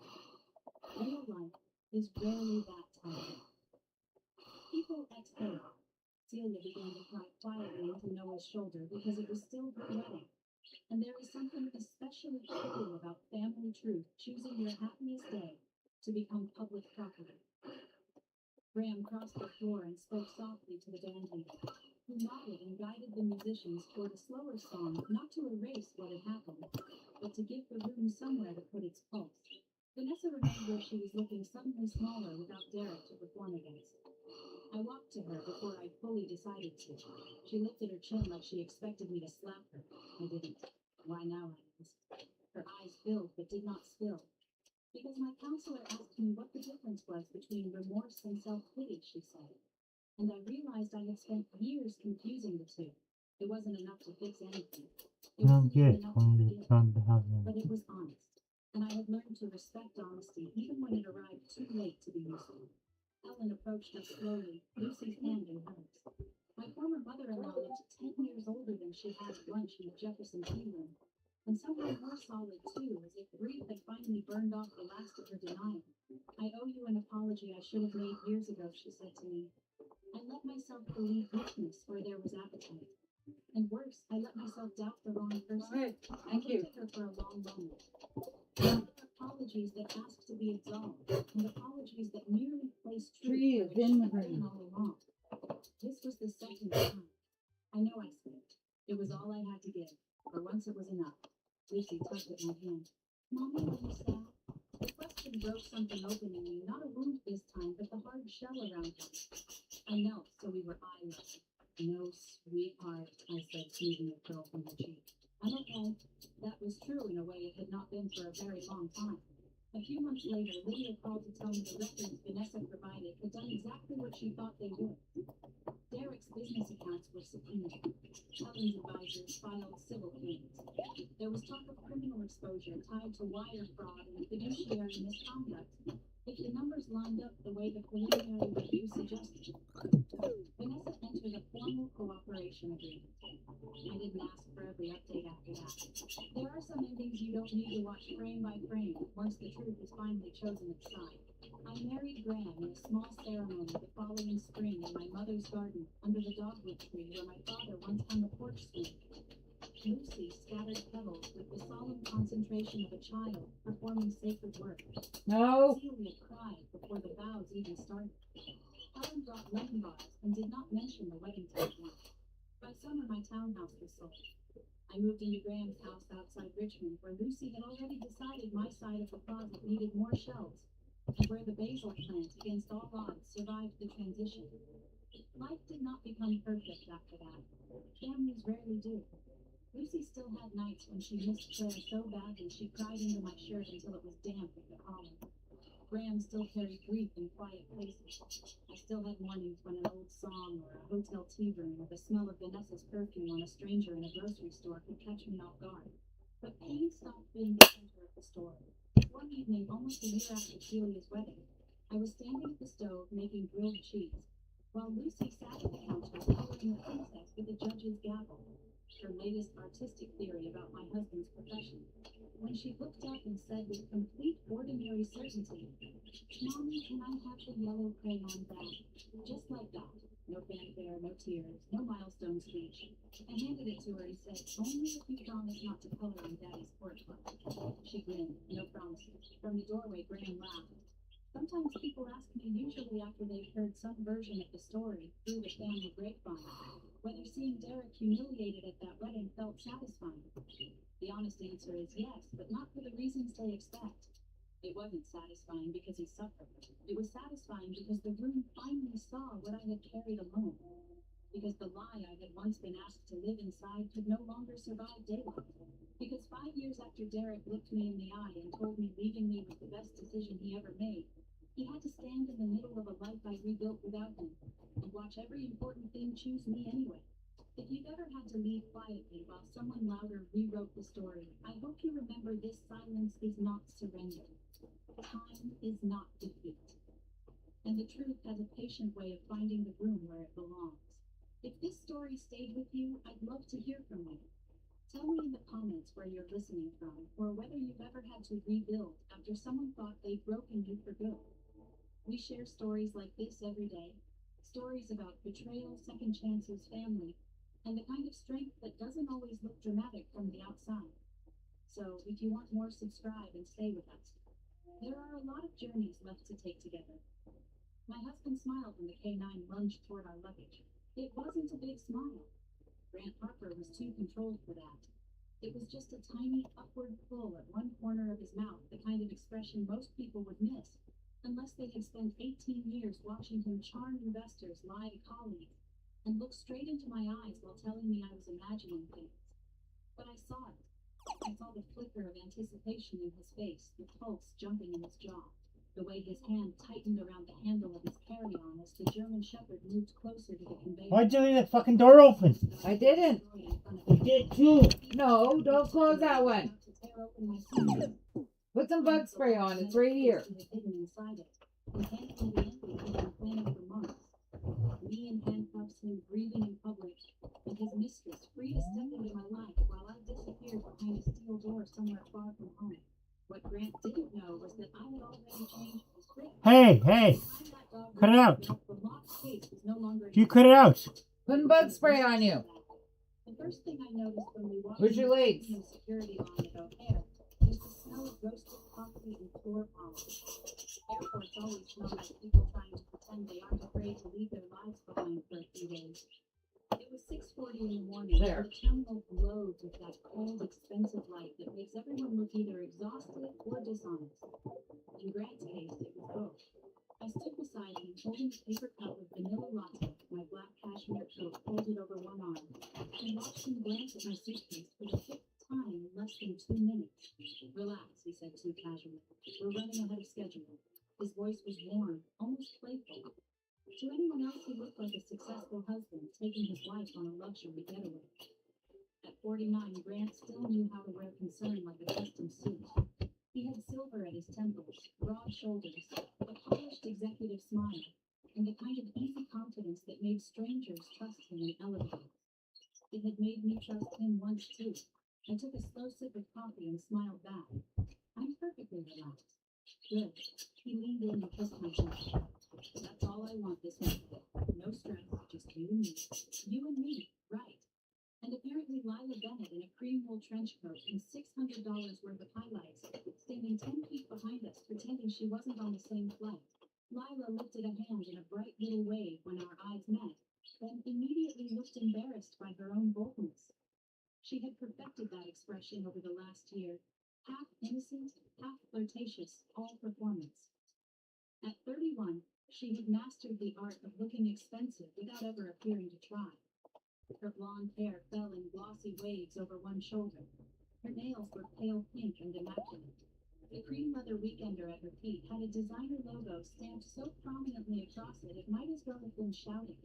C: Real life is rarely that tiring. People exhaled. Celia began to cry quietly into Noah's shoulder because it was still her wedding. And there is something especially cruel about family truth choosing your happiest day to become public property. Graham crossed the floor and spoke softly to the band leader, who nodded and guided the musicians toward a slower song, not to erase what had happened, but to give the room somewhere to put its pulse. Vanessa remembered she was looking suddenly smaller without Derek to perform against. I walked to her before I fully decided to. She lifted her chin like she expected me to slap her. I didn't. Why now, I asked. Her eyes filled but did not spill. Because my counselor asked me what the difference was between remorse and self-pity, she said. And I realized I had spent years confusing the two. It wasn't enough to fix anything. It wasn't even enough to forgive. But it was honest. And I had learned to respect honesty even when it arrived too late to be useful. Ellen approached us slowly, Lucy's hand in hers. My former mother-in-law looked 10 years older than she had at lunch in the Jefferson tea room, and somehow more solid too, as if grief had finally burned off the last of her denial. I owe you an apology I should have made years ago, she said to me. I let myself believe weakness where there was appetite. And worse, I let myself doubt the wrong person.
A: All right,
C: I
A: thank you.
C: looked at her for a long moment. There were apologies that asked to be absolved, and apologies that merely placed
A: Tree
C: truth
A: is
C: where it
A: in the
C: should have been
A: room.
C: all along. This was the second time. I know I spoke. It was all I had to give. For once it was enough. Lucy tugged at my hand. Mommy, are you sad? The question broke something open in me, not a wound this time, but the hard shell around her. I knelt so we were eye level. No, sweetheart, I said, smoothing a curl from her cheek. I'm okay. That was true in a way it had not been for a very long time. A few months later, Lydia called to tell me the records Vanessa provided had done exactly what she thought they would. Derek's business accounts were subpoenaed. Helen's advisors filed civil claims. There was talk of criminal exposure tied to wire fraud and fiduciary misconduct. If the numbers lined up the way the preliminary review suggested, Vanessa entered a formal cooperation agreement. I didn't ask for every update after that. There are some endings you don't need to watch frame by frame once the truth has finally chosen its side. I married Graham in a small ceremony the following spring in my mother's garden under the dogwood tree where my father once hung a porch swing. Lucy scattered petals with the solemn concentration of a child performing sacred work.
A: No.
C: Celia cried before the vows even started. Helen brought lemon bars and did not mention the wedding ceremony. By summer, my townhouse was sold. I moved into Graham's house outside Richmond, where Lucy had already decided my side of the closet needed more shelves, and where the basil plant, against all odds, survived the transition. Life did not become perfect after that. Families rarely do. Lucy still had nights when she missed Claire so badly she cried into my shirt until it was damp at the collar. Graham still carried grief in quiet places. I still had mornings when an old song or a hotel tea room or the smell of Vanessa's perfume on a stranger in a grocery store could catch me off guard. But pain stopped being the center of the story. One evening, almost a year after Celia's wedding, I was standing at the stove making grilled cheese, while Lucy sat at the counter coloring a princess with a judge's gavel, her latest artistic theory about my husband's profession. When she looked up and said with complete ordinary certainty, "Mommy, can I have the yellow crayon back?" Just like that. No fanfare, no tears, no milestone speech. I handed it to her and said, "Only if you promise not to color in Daddy's court club." She grinned, no promises. From the doorway, Graham laughed. Sometimes people ask me, usually after they've heard some version of the story through the family grapevine, whether seeing Derek humiliated at that wedding felt satisfying. The honest answer is yes, but not for the reasons they expect. It wasn't satisfying because he suffered. It was satisfying because the room finally saw what I had carried alone. Because the lie I had once been asked to live inside could no longer survive daylight. Because 5 years after Derek looked me in the eye and told me leaving me was the best decision he ever made, he had to stand in the middle of a life I rebuilt without him and watch every important thing choose me anyway. If you've ever had to leave quietly while someone louder rewrote the story, I hope you remember this silence is not surrender. Time is not defeat. And the truth has a patient way of finding the room where it belongs. If this story stayed with you, I'd love to hear from you. Tell me in the comments where you're listening from, or whether you've ever had to rebuild after someone thought they'd broken you for good. We share stories like this every day. Stories about betrayal, second chances, family, and the kind of strength that doesn't always look dramatic from the outside. So if you want more, subscribe and stay with us. There are a lot of journeys left to take together. My husband smiled when the K9 lunged toward our luggage. It wasn't a big smile. Grant Harper was too controlled for that. It was just a tiny upward pull at one corner of his mouth, the kind of expression most people would miss, unless they had spent 18 years watching him charm investors, lie to colleagues, and look straight into my eyes while telling me I was imagining things. But I saw it. I saw the flicker of anticipation in his face, the pulse jumping in his jaw, the way his hand tightened around the handle of his carry-on as the German Shepherd moved closer to the conveyor.
B: Why'd you leave the fucking door open?
A: I didn't.
B: You did too.
A: No, don't close that one. Put some bug spray on. It's right here.
C: Me in handcuffs, him breathing in public, and his mistress free to step into my life while I disappeared behind a steel door somewhere far from home. What Grant didn't know was that I had already changed his script.
B: Hey, cut it out. You cut it out.
A: Putting bug spray on you.
C: The first thing I noticed when we walked
A: Where's your legs?
C: in the security line at O'Hare was the smell of roasted coffee and floor polish. Airports always smell like people trying to pretend they aren't afraid to leave their lives behind for a few days. It was 6:40 in the morning,
A: There.
C: and the terminal glowed with that cold, expensive light that makes everyone look either exhausted or dishonest. In Grant's case, it was both. I stood beside him, holding a paper cup of vanilla latte, my black cashmere coat folded over one arm, and watched him glance at my suitcase for the fifth time in less than 2 minutes. "Relax," he said too casually. "We're running ahead of schedule." His voice was warm, almost playful. To anyone else, he looked like a successful husband taking his wife on a luxury getaway. At 49, Grant still knew how to wear concern like a custom suit. He had silver at his temples, broad shoulders, a polished executive smile, and the kind of easy confidence that made strangers trust him in elevators. It had made me trust him once too. I took a slow sip of coffee and smiled back. "I'm perfectly relaxed. Good. He leaned in and kissed my chin. That's all I want this week. No stress, just you and me. You and me, right. And apparently Lila Bennett in a cream wool trench coat and $600 worth of highlights, standing 10 feet behind us, pretending she wasn't on the same flight. Lila lifted a hand in a bright little wave when our eyes met, then immediately looked embarrassed by her own boldness. She had perfected that expression over the last year, half innocent, half flirtatious, all performance. At 31, she had mastered the art of looking expensive without ever appearing to try. Her blonde hair fell in glossy waves over one shoulder. Her nails were pale pink and immaculate. The cream leather weekender at her feet had a designer logo stamped so prominently across it might as well have been shouting.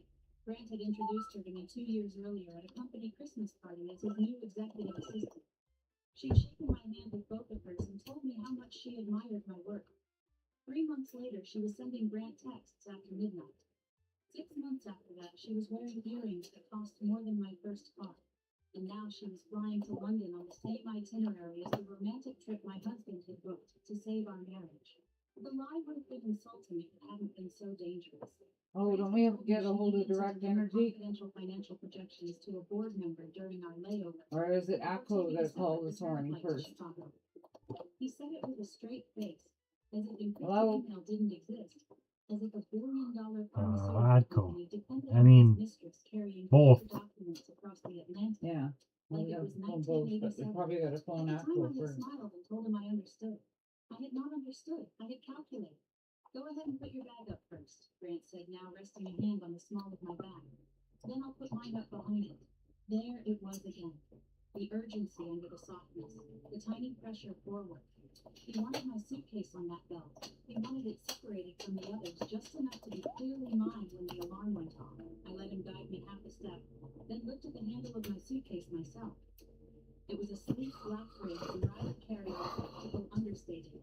C: Grant had introduced her to me 2 years earlier at a company Christmas party as his new executive assistant. She'd shaken my hand with both of hers and told me how much she admired my work. 3 months later, she was sending Grant texts after midnight. 6 months after that, she was wearing earrings that cost more than my first car. And now she was flying to London on the same itinerary as the romantic trip my husband had booked to save our marriage. The lie would have been insulting if it hadn't been so dangerous.
A: Oh, don't we have to get a hold of Direct Energy?
C: Confidential financial projections to a board member during our layover.
A: Or is it APCO that called this morning first?
C: He said it with a straight face, as if encrypted
A: Hello?
C: email didn't exist, as if a billion-dollar pharmaceutical
B: I'd
C: company depended
B: I
C: on
B: mean,
C: his mistress carrying
B: both.
C: paper documents across the Atlantic.
A: Yeah.
C: Like
A: We
C: it
A: have
C: was
A: phone both, but they
C: 1987.
A: probably got a phone
C: At the time,
A: APCO
C: I had
A: first.
C: smiled and told him I understood. I had not understood. I had calculated. Go ahead and put your bag up first, Grant said, now resting a hand on the small of my back. Then I'll put mine up behind it. There it was again. The urgency under the softness. The tiny pressure forward. He wanted my suitcase on that belt. He wanted it separated from the others, just enough to be clearly mine when the alarm went off. I let him guide me half a step, then lifted the handle of my suitcase myself. It was a sleek black rig and rather carry-on practical understated,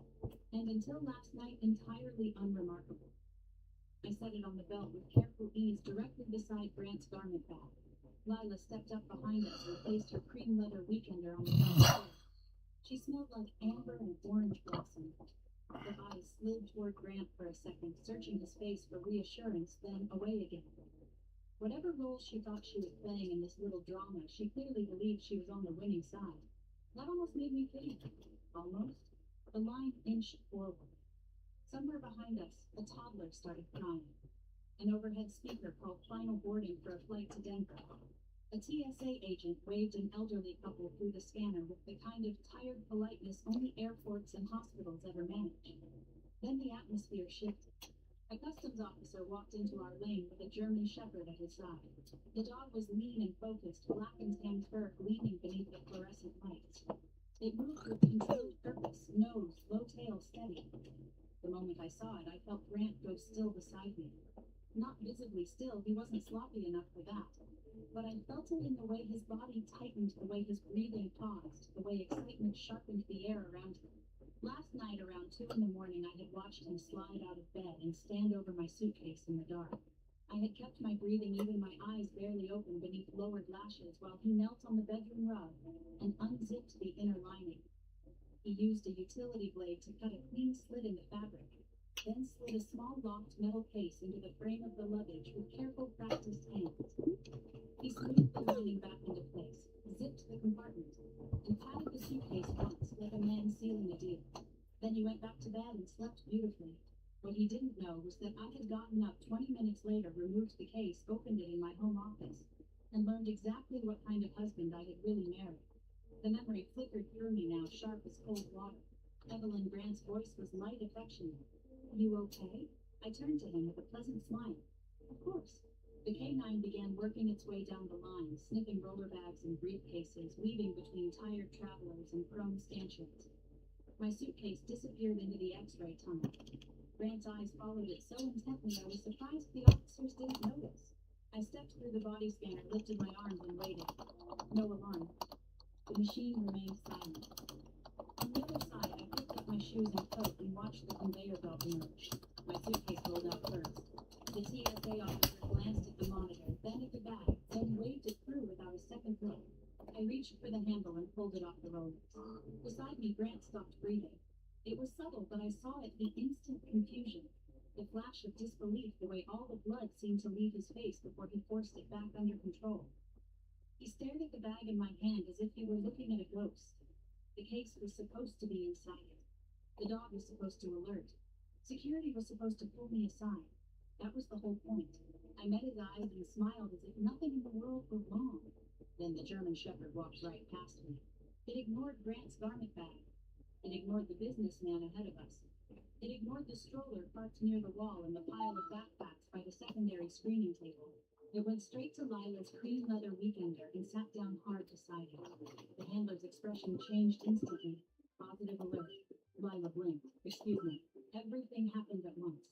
C: and until last night entirely unremarkable. I set it on the belt with careful ease directly beside Grant's garment bag. Lila stepped up behind us and placed her cream leather weekender on the belt. She smelled like amber and orange blossom. Her eyes slid toward Grant for a second, searching his face for reassurance, then away again. Whatever role she thought she was playing in this little drama, she clearly believed she was on the winning side. That almost made me pity her. Almost. The line inched forward. Somewhere behind us, a toddler started crying. An overhead speaker called final boarding for a flight to Denver. A TSA agent waved an elderly couple through the scanner with the kind of tired politeness only airports and hospitals ever manage. Then the atmosphere shifted. A customs officer walked into our lane with a German shepherd at his side. The dog was lean and focused, black and tan fur gleaming beneath the fluorescent lights. It moved with controlled purpose, nose, low tail steady. The moment I saw it, I felt Grant go still beside me. Not visibly still, he wasn't sloppy enough for that. But I felt it in the way his body tightened, the way his breathing paused, the way excitement sharpened the air around him. Last night around 2 in the morning, I had watched him slide out of bed and stand over my suitcase in the dark. I had kept my breathing, even my eyes barely open beneath lowered lashes, while he knelt on the bedroom rug and unzipped the inner lining. He used a utility blade to cut a clean slit in the fabric, then slid a small locked metal case into the frame of the luggage with careful, practiced hands. He smoothed the lining back into place, zipped the compartment, and patted the suitcase once, like a man sealing a deal. Then he went back to bed and slept beautifully. What he didn't know was that I had gotten up 20 minutes later, removed the case, opened it in my home office, and learned exactly what kind of husband I had really married. The memory flickered through me now, sharp as cold water. Evelyn Grant's voice was light, affectionate. You okay? I turned to him with a pleasant smile. Of course. The K-9 began working its way down the line, sniffing roller bags and briefcases, weaving between tired travelers and chrome stanchions. My suitcase disappeared into the X-ray tunnel. Grant's eyes followed it so intently I was surprised the officers didn't notice. I stepped through the body scanner, lifted my arms, and waited. No alarm. The machine remained silent. On the other side, I picked up my shoes and coat and watched the conveyor belt emerge. My suitcase rolled out first. The TSA officer glanced at the monitor, then at the bag, then waved it through without a second look. I reached for the handle and pulled it off the rollers. Beside me, Grant stopped breathing. It was subtle, but I saw it, the instant confusion, the flash of disbelief, the way all the blood seemed to leave his face before he forced it back under control. He stared at the bag in my hand as if he were looking at a ghost. The case was supposed to be inside it. The dog was supposed to alert. Security was supposed to pull me aside. That was the whole point. I met his eyes and smiled as if nothing in the world were wrong. Then the German Shepherd walked right past me. It ignored Grant's garment bag. It ignored the businessman ahead of us. It ignored the stroller parked near the wall and the pile of backpacks by the secondary screening table. It went straight to Lila's cream leather weekender and sat down hard beside it. The handler's expression changed instantly. Positive alert. Lila blinked. Excuse me. Everything happened at once.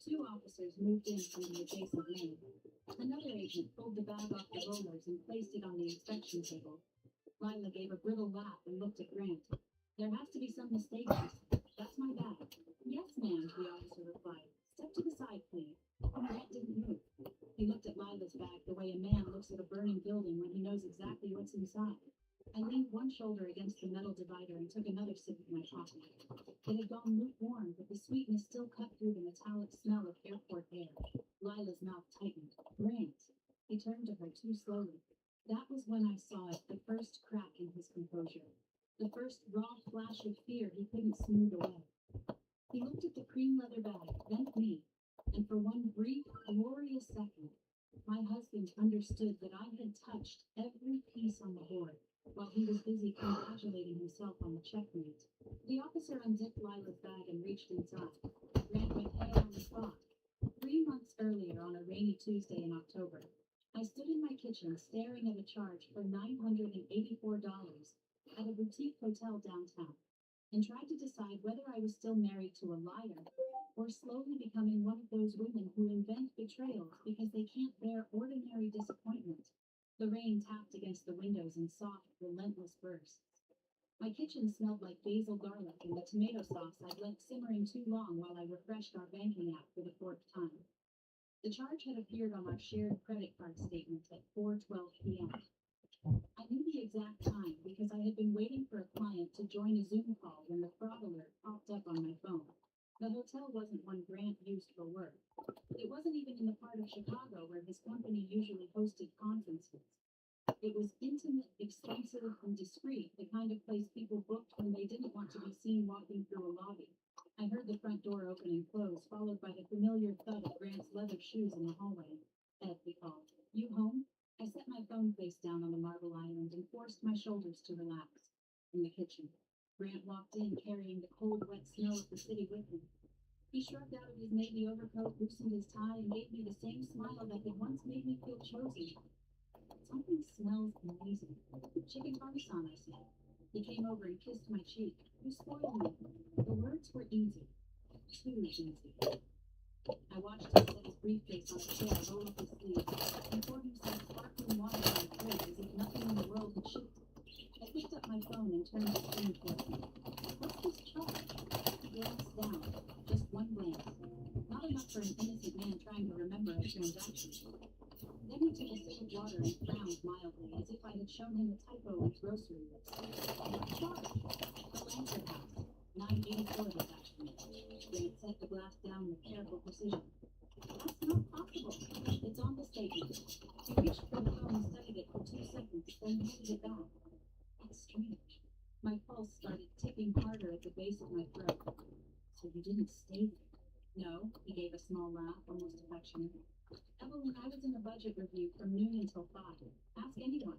C: Two officers moved in from the adjacent lane. Another agent pulled the bag off the rollers and placed it on the inspection table. Lila gave a brittle laugh and looked at Grant. There has to be some mistake, she said. That's my bag. Yes, ma'am, the officer replied. Step to the side, please. Grant didn't move. He looked at Lila's bag the way a man looks at a burning building when he knows exactly what's inside. I leaned one shoulder against the metal divider and took another sip of my coffee. It had gone lukewarm, but the sweetness still cut through the metallic smell of airport air. Lila's mouth tightened. Grant. He turned to her too slowly. That was when I saw it, the first crack in his composure. The first raw flash of fear he couldn't smooth away. He looked at the cream leather bag, then at me, and for one brief, glorious second, my husband understood that I had touched every piece on the board while he was busy congratulating himself on the checkmate. The officer unzipped Lila's bag and reached inside. Grant went pale on the spot. 3 months earlier, on a rainy Tuesday in October, I stood in my kitchen staring at a charge for $984 at a boutique hotel downtown and tried to decide whether I was still married to a liar or slowly becoming one of those women who invent betrayals because they can't bear ordinary disappointment. The rain tapped against the windows in soft, relentless bursts. My kitchen smelled like basil garlic and the tomato sauce I'd left simmering too long while I refreshed our banking app for the 4th time. The charge had appeared on our shared credit card statement at 4:12 p.m. I knew the exact time because I had been waiting for a client to join a Zoom call when the fraud alert popped up on my phone. The hotel wasn't one Grant used for work. It wasn't even in the part of Chicago where his company usually hosted conferences. It was intimate, expensive, and discreet, the kind of place people booked when they didn't want to be seen walking through a lobby. I heard the front door open and close, followed by the familiar thud of Grant's leather shoes in the hallway. Ed, he called. You home? I set my phone face down on the marble island and forced my shoulders to relax. In the kitchen, Grant walked in carrying the cold, wet snow of the city with him. He shrugged out of his navy overcoat, loosened his tie, and gave me the same smile that had once made me feel chosen. Something smells amazing. Chicken parmesan, I said. He came over and kissed my cheek. You spoiled me. The words were easy. Too easy. I watched him set his briefcase on a chair, roll up his sleeves, and pour himself sparkling water in the fridge as if nothing in the world had shifted. I picked up my phone and turned the screen toward him. What's this charge? He glanced down. Just one glance. Not enough for an innocent man trying to remember a transaction. Then he took a sip of water and frowned mildly, as if I had shown him a typo in his grocery list. What charge? The Lancer House. 984 this afternoon. Grant set the glass down with careful precision. That's not possible. It's on the statement. He reached for the phone and studied it for 2 seconds, then handed it back. It's strange. My pulse started ticking harder at the base of my throat. So you didn't stay there? No, he gave a small laugh, almost affectionate. Evelyn, I was in a budget review from noon until 5. Ask anyone.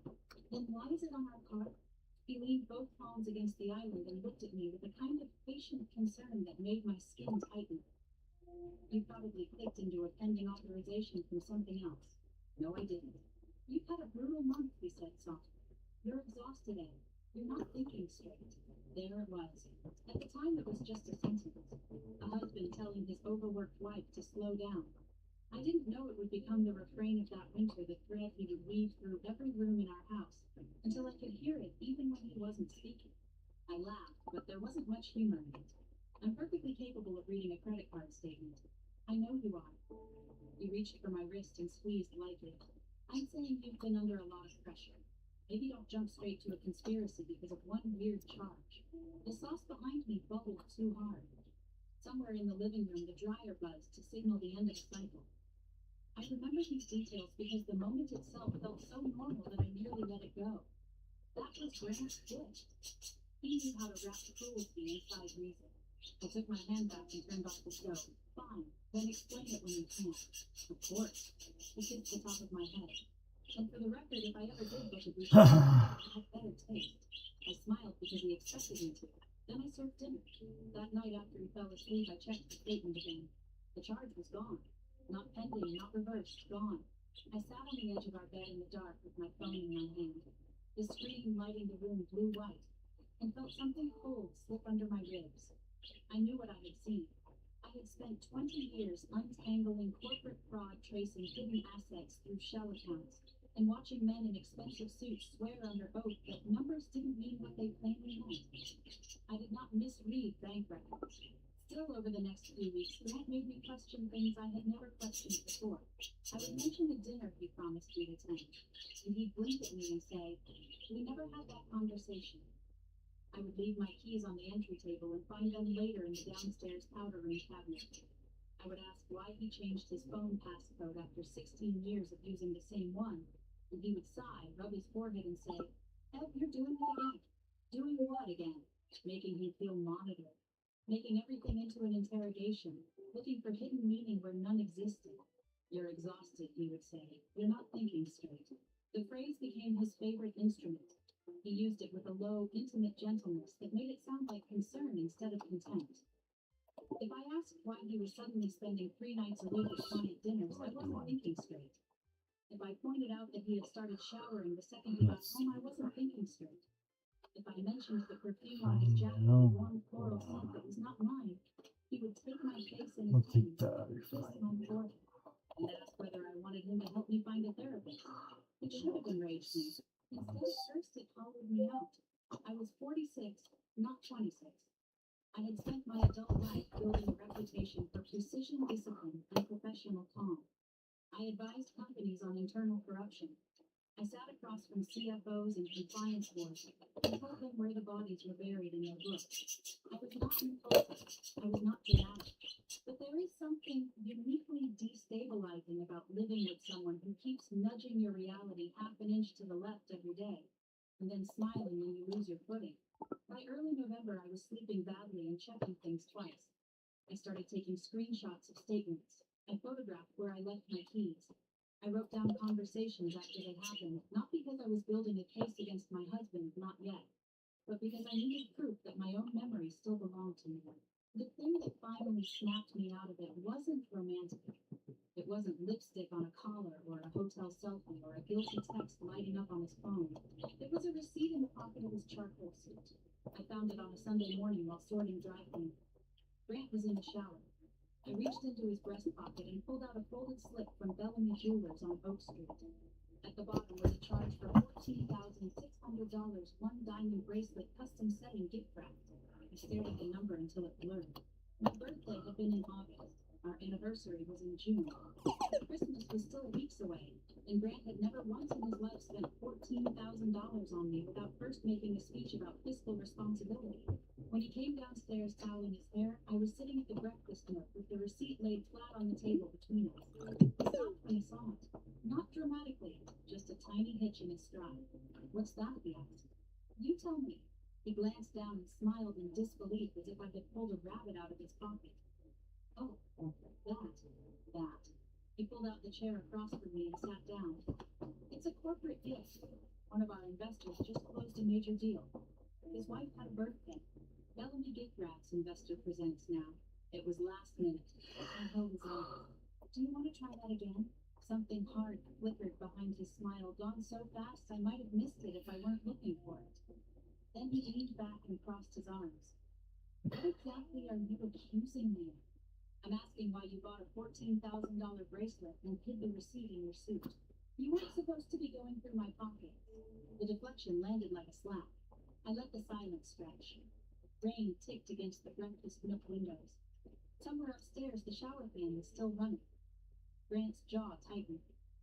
C: Then why is it on our card? He leaned both palms against the island and looked at me with a kind of patient concern that made my skin tighten. You probably clicked into a pending authorization from something else. No, I didn't. You've had a brutal month, he said softly. You're exhausted, Ed. You're not thinking straight. There it was. At the time, it was just a sentence. A husband telling his overworked wife to slow down. I didn't know it would become the refrain of that winter, the thread he would weave through every room in our house, until I could hear it even when he wasn't speaking. I laughed, but there wasn't much humor in it. I'm perfectly capable of reading a credit card statement. I know you are. He reached for my wrist and squeezed lightly. I'm saying you've been under a lot of pressure. Maybe don't jump straight to a conspiracy because of one weird charge. The sauce behind me bubbled too hard. Somewhere in the living room, the dryer buzzed to signal the end of the cycle. I remember these details because the moment itself felt so normal that I nearly let it go. That was Grant's gift. He knew how to wrap cruelty inside reason. I took my hand back and turned off the stove. Fine, then explain it when you can. Of course. It hit the top of my head. And for the record, if I ever did book a boutique, I had better taste. I smiled because he expected me to. Then I served dinner. That night after he fell asleep, I checked the statement again. The charge was gone. Not pending, not reversed, gone. I sat on the edge of our bed in the dark with my phone in my hand. The screen lighting the room blue white, and felt something cold slip under my ribs. I knew what I had seen. I had spent 20 years untangling corporate fraud, tracing hidden assets through shell accounts, and watching men in expensive suits swear under oath that numbers didn't mean what they plainly meant. I did not misread bank records. Still, over the next few weeks, Grant made me question things I had never questioned before. I would mention the dinner he promised we'd attend, and he'd blink at me and say, "We never had that conversation." I would leave my keys on the entry table and find them later in the downstairs powder room cabinet. I would ask why he changed his phone passcode after 16 years of using the same one, and he would sigh, rub his forehead, and say, "Ev, you're doing it again." Doing what again? Making him feel monitored. Making everything into an interrogation. Looking for hidden meaning where none existed. "You're exhausted," he would say. "You're not thinking straight." The phrase became his favorite instrument. He used it with a low, intimate gentleness that made it sound like concern instead of contempt. If I asked why he was suddenly spending 3 nights a week at client dinners, I wasn't thinking straight. If I pointed out that he had started showering the second he got home, I wasn't thinking straight. If I mentioned the perfume on his jacket, a warm floral scent that was not mine, he would take my face in his hands, kiss my forehead, and ask whether I wanted him to help me find a therapist. It should have enraged me. Instead, first it hollowed me out. I was 46, not 26. I had spent my adult life building a reputation for precision discipline and professional calm. I advised companies on internal corruption. I sat across from CFOs and compliance boards and told them where the bodies were buried in their books. I was not impulsive. I was not dramatic. But there is something uniquely destabilizing about living with someone who keeps nudging your reality half an inch to the left every day, and then smiling when you lose your footing. By early November, I was sleeping badly and checking things twice. I started taking screenshots of statements. I photographed where I left my keys. I wrote down conversations after they happened, not because I was building a case against my husband, not yet, but because I needed proof that my own memory still belonged to me. The thing that finally snapped me out of it wasn't romantic. It wasn't lipstick on a collar or a hotel selfie or a guilty text lighting up on his phone. It was a receipt in the pocket of his charcoal suit. I found it on a Sunday morning while sorting dry cleaning. Grant was in the shower. I reached into his breast pocket and pulled out a folded slip from Bellamy Jewelers on Oak Street. At the bottom was a charge for $14,600, one diamond bracelet, custom set and gift wrapped. I stared at the number until it blurred. My birthday had been in August. Our anniversary was in June. Christmas was still weeks away, and Grant had never once in his life spent $14,000 on me without first making a speech about fiscal responsibility. When he came downstairs toweling his hair, I was sitting at the breakfast nook with the receipt laid flat on the table between us. He stopped when he saw it. Not dramatically, just a tiny hitch in his stride. "What's that?" he asked. "You tell me." He glanced down and smiled in disbelief as if I had pulled a rabbit out of his pocket. "Oh, that." He pulled out the chair across from me and sat down. "It's a corporate gift. One of our investors just closed a major deal. His wife had a birthday. Bellamy Gift Wraps investor presents now. It was last minute. I held his arm. Do you want to try that again?" Something hard flickered behind his smile, gone so fast I might have missed it if I weren't looking for it. Then he leaned back and crossed his arms. "What exactly are you accusing me of?" "I'm asking why you bought a $14,000 bracelet and hid the receipt in your suit. You weren't supposed to be going through my pockets." The deflection landed like a slap. I let the silence stretch. Rain ticked against the breakfast nook windows. Somewhere upstairs, the shower fan was still running. Grant's jaw tightened.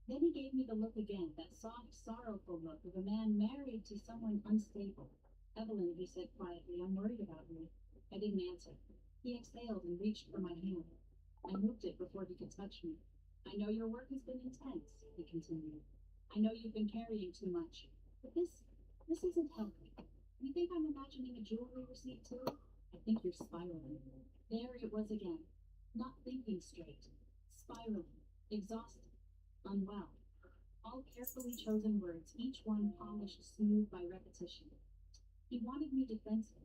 C: Then he gave me the look again, that soft, sorrowful look of a man married to someone unstable. Evelyn, he said quietly, I'm worried about you. I didn't answer. He exhaled and reached for my hand. I moved it before he could touch me. I know your work has been intense, he continued. I know you've been carrying too much. But this isn't healthy. You think I'm imagining a jewelry receipt too? I think you're spiraling. There it was again. Not thinking straight. Spiraling. Exhausted. Unwell. All carefully chosen words, each one polished smooth by repetition. He wanted me defensive.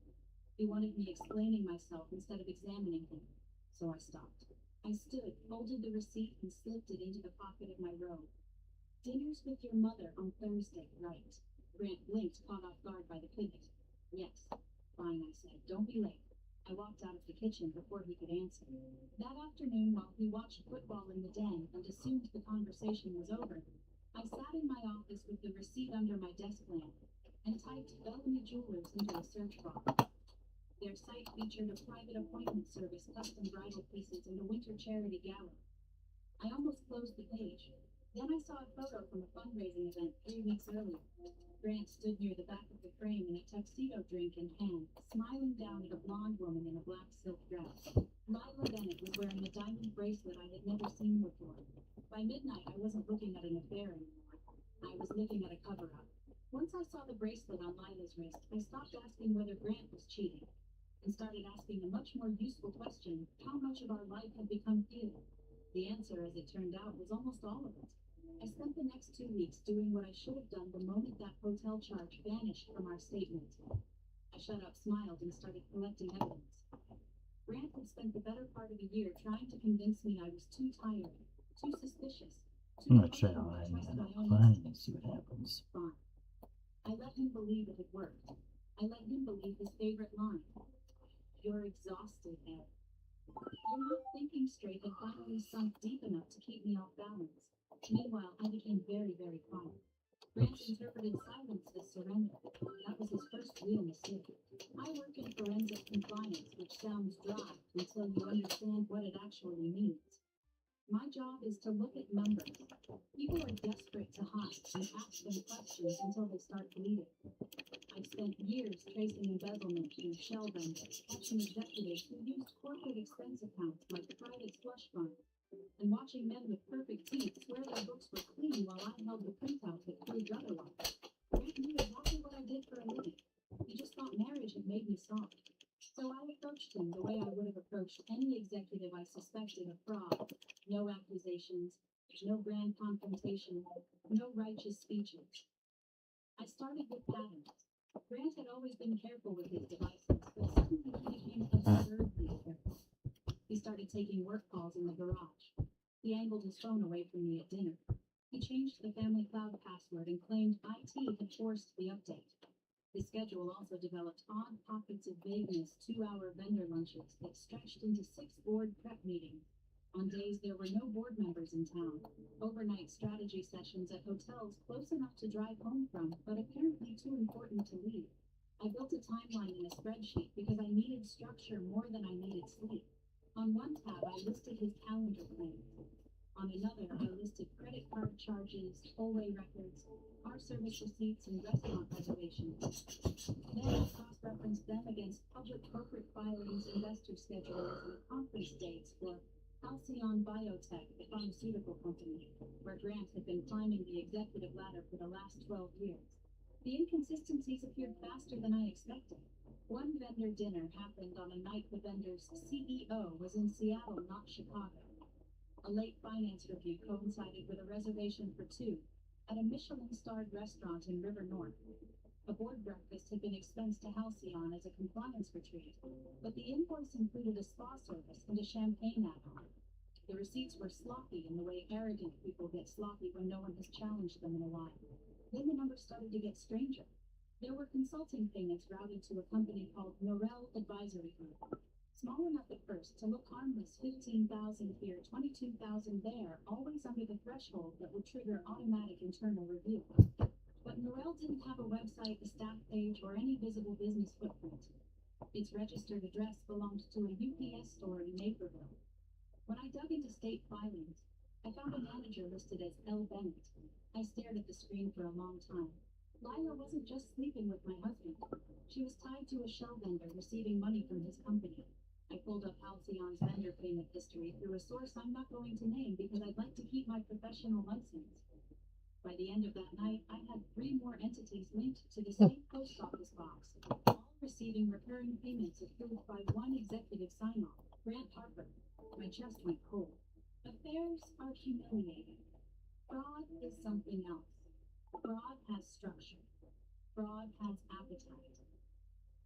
C: He wanted me explaining myself instead of examining him. So I stopped. I stood, folded the receipt, and slipped it into the pocket of my robe. Dinner's with your mother on Thursday, right? Grant blinked, caught off guard by the pivot. Yes. Fine, I said. Don't be late. I walked out of the kitchen before he could answer. That afternoon, while he watched football in the den and assumed the conversation was over, I sat in my office with the receipt under my desk lamp and typed Bellamy Jewelers into a search bar. Their site featured a private appointment service, custom bridal pieces, and a winter charity gala. I almost closed the page. Then I saw a photo from a fundraising event 3 weeks earlier. Grant stood near the back of the frame in a tuxedo drink in hand, smiling down at a blonde woman in a black silk dress. Lila Bennett was wearing a diamond bracelet I had never seen before. By midnight, I wasn't looking at an affair anymore. I was looking at a cover-up. Once I saw the bracelet on Lila's wrist, I stopped asking whether Grant was cheating and started asking a much more useful question: how much of our life had become fear? The answer, as it turned out, was almost all of it. I spent the next 2 weeks doing what I should have done the moment that hotel charge vanished from our statement. I shut up, smiled, and started collecting evidence. Grant had spent the better part of a year trying to convince me I was too tired, too suspicious, too
B: I'm gonna try
C: reluctant to trust my own
B: online and
C: instincts.
B: see what happens.
C: Fine. I let him believe it had worked. I let him believe his favorite line. You're exhausted, Ed. You're not thinking straight had finally sunk deep enough to keep me off balance. Meanwhile, I became very, very quiet. Grant interpreted silence as surrender. That was his first real mistake. I work in forensic compliance, which sounds dry until you understand what it actually means. My job is to look at numbers. People are desperate to hide and ask them questions until they start bleeding. I've spent years tracing embezzlement through shell vendors, catching executives who used corporate expense accounts like private slush funds, and watching men with perfect teeth swear their books were clean while I held the printouts that proved otherwise. Grant knew exactly what I did for a living. He just thought marriage had made me soft. So I approached him the way I would have approached any executive I suspected of fraud. No accusations, no grand confrontation, no righteous speeches. I started with patterns. Grant had always been careful with his devices, but suddenly he became absurdly careful. He started taking work calls in the garage. He angled his phone away from me at dinner. He changed the family cloud password and claimed IT had forced the update. His schedule also developed odd pockets of vagueness, 2-hour vendor lunches that stretched into 6 board prep meetings. On days there were no board members in town, overnight strategy sessions at hotels close enough to drive home from, but apparently too important to leave. I built a timeline in a spreadsheet because I needed structure more than I needed sleep. On one tab, I listed his calendar plans. On another, I listed credit card charges, tollway records, car service receipts, and restaurant reservations. Then I cross-referenced them against public corporate filings, investor schedules, and conference dates for Halcyon Biotech, the pharmaceutical company, where Grant had been climbing the executive ladder for the last 12 years. The inconsistencies appeared faster than I expected. One vendor dinner happened on a night the vendor's CEO was in Seattle, not Chicago. A late finance review coincided with a reservation for 2 at a Michelin-starred restaurant in River North. A board breakfast had been expensed to Halcyon as a compliance retreat, but the invoice included a spa service and a champagne add-on. The receipts were sloppy in the way arrogant people get sloppy when no one has challenged them in a while. Then the numbers started to get stranger. There were consulting payments routed to a company called Norel Advisory Group. Small enough at first to look harmless, 15,000 here, 22,000 there, always under the threshold that would trigger automatic internal review. But Norel didn't have a website, a staff page, or any visible business footprint. Its registered address belonged to a UPS store in Naperville. When I dug into state filings, I found a manager listed as L. Bennett. silent. I stared at the screen for a long time. Lila wasn't just sleeping with my husband. She was tied to a shell vendor receiving money from his company. I pulled up Halcyon's vendor payment history through a source I'm not going to name because I'd like to keep my professional license. By the end of that night, I had 3 more entities linked to the same post office box, all receiving recurring payments approved by one executive sign-off, Grant Harper. My chest went cold. Affairs are humiliating. Fraud is something else. Fraud has structure. Fraud has appetite.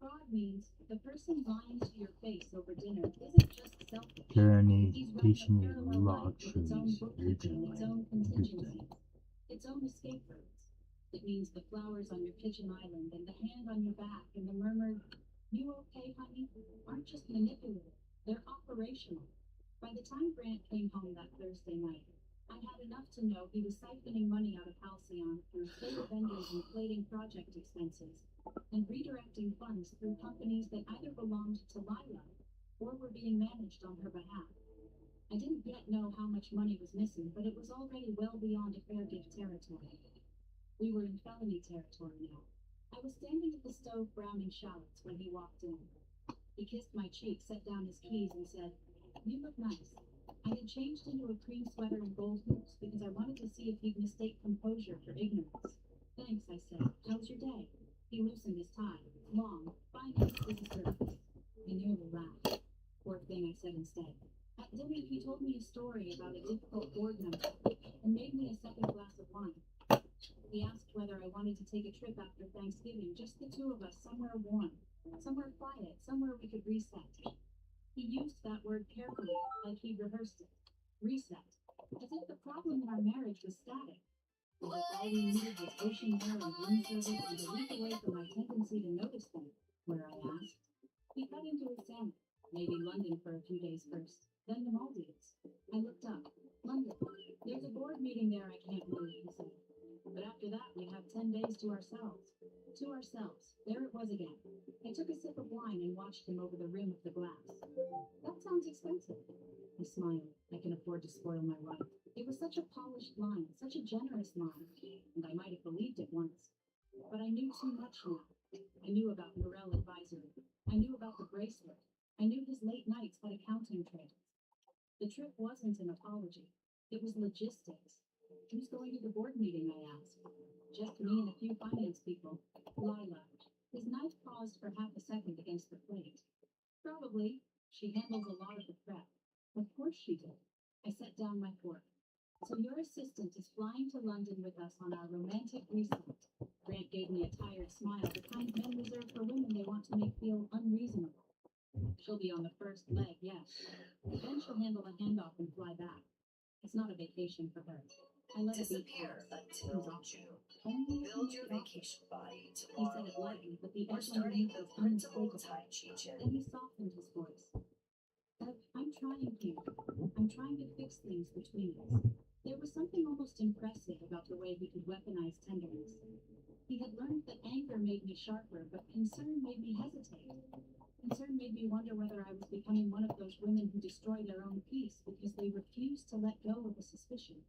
C: Fraud means the person lying to your face over dinner isn't just selfish.
B: Journey,
C: He's running a
B: teaching you
C: parallel life with its own
B: luxuries
C: bookkeeping, its own
B: originally.
C: contingencies, its own escape routes. It means the flowers on your kitchen island and the hand on your back and the murmured, "You okay, honey?" aren't just manipulative, they're operational. By the time Grant came home that Thursday night, I had enough to know he was siphoning money out of Halcyon through fake vendors inflating project expenses and redirecting funds through companies that either belonged to Lila or were being managed on her behalf. I didn't yet know how much money was missing, but it was already well beyond a fair gift territory. We were in felony territory now. I was standing at the stove browning shallots when he walked in. He kissed my cheek, set down his keys, and said, "You look nice." I had changed into a cream sweater and gold hoops because I wanted to see if he'd mistake composure for ignorance. "Thanks," I said. "How's your day?" He loosened his tie. "Long. Finance is a service." I nearly laughed. "Poor thing," I said instead. At dinner, he told me a story about a difficult board member and made me a second glass of wine. He asked whether I wanted to take a trip after Thanksgiving, just the 2 of us, somewhere warm, somewhere quiet, somewhere we could reset. He used that word carefully, like he'd rehearsed it. Reset. As if the problem in our marriage was static. As if all we needed was ocean air and room service and a week away from my tendency to notice them, where I asked. He cut into his sandwich. Maybe London for a few days first, then the Maldives. I looked up. London. There's a board meeting there I can't move, he said. But after that, we have 10 days to ourselves. To ourselves. There it was again. I took a sip of wine and watched him over the rim of the glass. "That sounds expensive." I smiled. I can afford to spoil my wife. It was such a polished line, such a generous line, and I might have believed it once. But I knew too much now. I knew about Morel Advisory. I knew about the bracelet. I knew his late nights had accounting trails. The trip wasn't an apology. It was logistics. "Who's going to the board meeting?" I asked. "Just me and a few finance people." Lila. His knife paused for half a second against the plate. "Probably. She handles a lot of the prep." "Of course she did." I set down my fork. "So your assistant is flying to London with us on our romantic reset." Grant gave me a tired smile, the kind men reserve for women they want to make feel unreasonable. "She'll be on the first leg, yes. Then she'll handle a handoff and fly back. It's not a vacation for her." I let it be
D: Disappear
C: pass.
D: until June.
C: Only
D: Build your
C: if you
D: vacation body
C: He said
D: tomorrow
C: it
D: morning.
C: lightly, but the
D: We're
C: edge
D: starting
C: underneath
D: the
C: was
D: principal
C: unmistakable.
D: Tai Chi
C: Then
D: Chin.
C: he softened his voice. "I'm trying here. I'm trying to fix things between us." There was something almost impressive about the way he could weaponize tenderness. He had learned that anger made me sharper, but concern made me hesitate. Concern made me wonder whether I was becoming one of those women who destroy their own peace because they refuse to let go of a suspicion.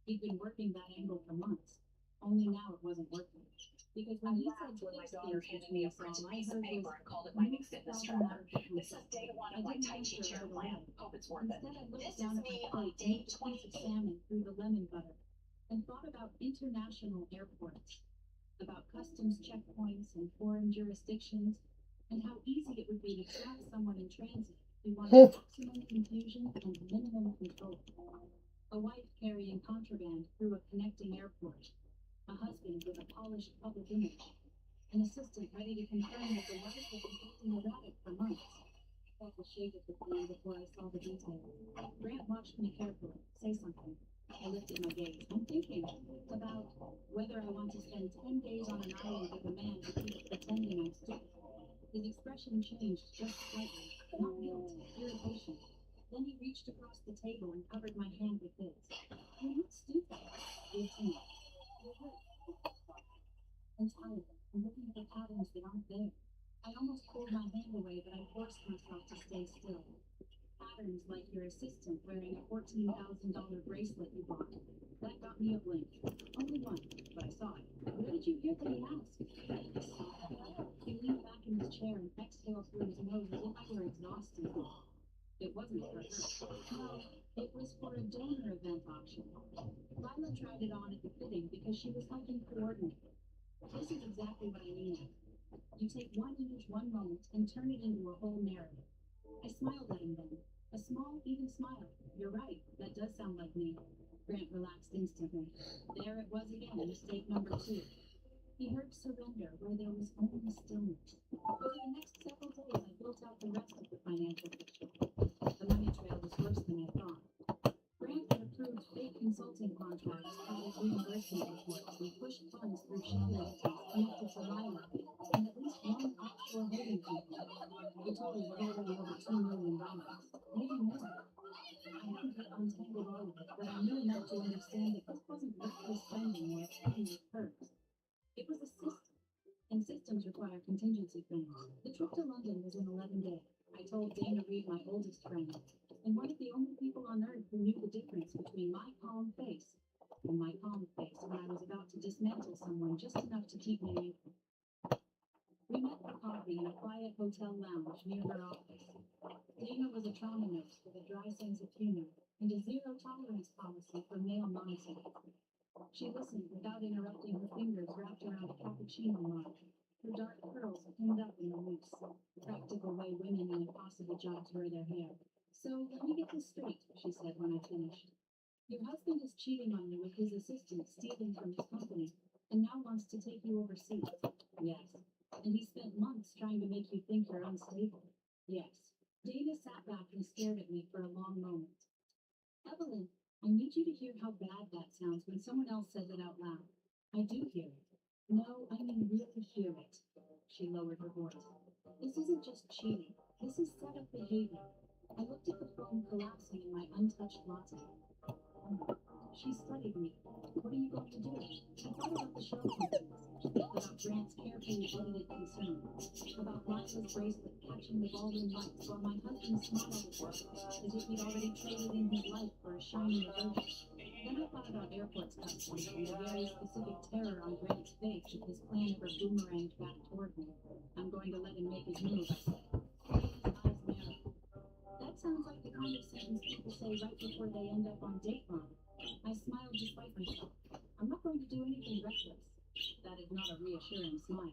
C: He'd been working that angle for months, only now it wasn't working. Because when he said
D: When my
C: fix
D: daughter
C: things
D: handed
C: between
D: me a
C: us all,
D: printed
C: I
D: piece of
C: heard
D: paper
C: was
D: and called it my new
C: move the
D: fitness
C: problem out
D: tracker.
C: of the
D: This is
C: concept.
D: day one
C: I
D: of my
C: didn't
D: Tai Chi
C: answer
D: Chair
C: right
D: plan.
C: away.
D: Hope it's worth it.
C: Instead, I looked
D: This
C: down
D: is
C: at my
D: me on
C: plate,
D: day
C: ate a piece of
D: 28.
C: salmon through the lemon butter, and thought about international airports, about customs checkpoints and foreign jurisdictions, and how easy it would be to trap someone in transit who wanted maximum confusion and minimum control. A wife carrying contraband through a connecting airport, a husband with a polished public image, an assistant ready to confirm that the wife had been acting erratic for months. I felt a shake of the plan before I saw the details. Grant watched me carefully. "Say something." I lifted my gaze. "I'm thinking about whether I want to spend 10 days on an island with a man who keeps pretending I'm stupid." His expression changed just slightly. Not guilt, irritation. Then he reached across the table and covered my hand with his. "You're not stupid. You're timid. You're hurt. And tired. And looking for patterns that aren't there." I almost pulled my hand away, but I forced myself to stay still. "Patterns like your assistant wearing a $14,000 bracelet you bought. That got me a blink. Only one, but I saw it. Where did you hear that? He asked. I saw it. He leaned back in his chair and exhaled through his nose as if I were exhausted. It wasn't for her. No, it was for a donor event auction. Lila tried it on at the fitting because she was helping coordinate. This is exactly what I mean. You take one image, one moment, and turn it into a whole narrative. I smiled at him then. A small, even smile. You're right, that does sound like me. Grant relaxed instantly. There it was again, mistake number 2. He heard surrender where there was only stillness. Over the next several days, I built out the rest of the financial picture. The money trail was worse than I thought. Grant had approved fake consulting contracts, added reimbursement reports, and pushed funds through shell entities connected to Lila, and at least one offshore holding company. The total was already over $2 million, maybe more. I hadn't yet untangled all of it, but I knew enough to understand that this wasn't reckless spending or hidden perks. It was a system, and systems require contingency plans. The trip to London was in 11 days. I told Dana Reed, my oldest friend, and one of the only people on earth who knew the difference between my calm face and my calm face when I was about to dismantle someone just enough to keep me awake. We met for coffee in a quiet hotel lounge near her office. Dana was a trauma nurse with a dry sense of humor and a zero tolerance policy for male nonsense. She listened without interrupting, her fingers wrapped around a cappuccino mug, her dark curls pinned up in a loose, practical way women in impossible jobs wear their hair. So, let me get this straight, she said when I finished. Your husband is cheating on you with his assistant stealing from his company, and now wants to take you overseas. Yes. And he spent months trying to make you think you're unstable. Yes. Dana sat back and stared at me for a long moment. Evelyn, I need you to hear how bad that sounds when someone else says it out loud. I do hear it. No, I mean really hear it. She lowered her voice. This isn't just cheating. This is set-up behavior. I looked at the phone collapsing in my untouched latte. She studied me. What are you going to do? I thought about the show companies, about Grant's carefully edited concern, about Lila's bracelet catching the ballroom lights while my husband smiled at her, as if he'd already traded in his life for a shinier version. Then I thought about airports customs and the very specific terror on Grant's face if his plan ever boomeranged back toward me. I'm going to let him make his move, I said. His eyes narrowed. That sounds like the kind of sentence people say right before they end up on Dateline. I smiled despite myself. I'm not going to do anything reckless. That is not a reassuring smile.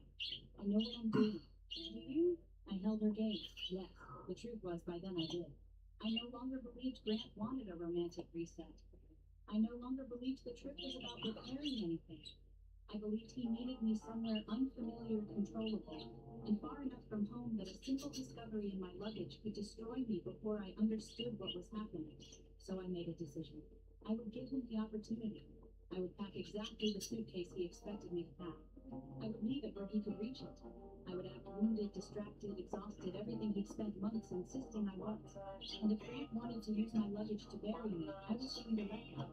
C: I know what I'm doing. Do you? I held her gaze. Yes, the truth was by then I did. I no longer believed Grant wanted a romantic reset. I no longer believed the trip was about repairing anything. I believed he needed me somewhere unfamiliar, controllable, and far enough from home that a simple discovery in my luggage could destroy me before I understood what was happening. So I made a decision. I would give him the opportunity. I would pack exactly the suitcase he expected me to pack. I would leave it where he could reach it. I would act wounded, distracted, exhausted, everything he'd spent months insisting I was. And if Grant wanted to use my luggage to bury me, I was going to let him.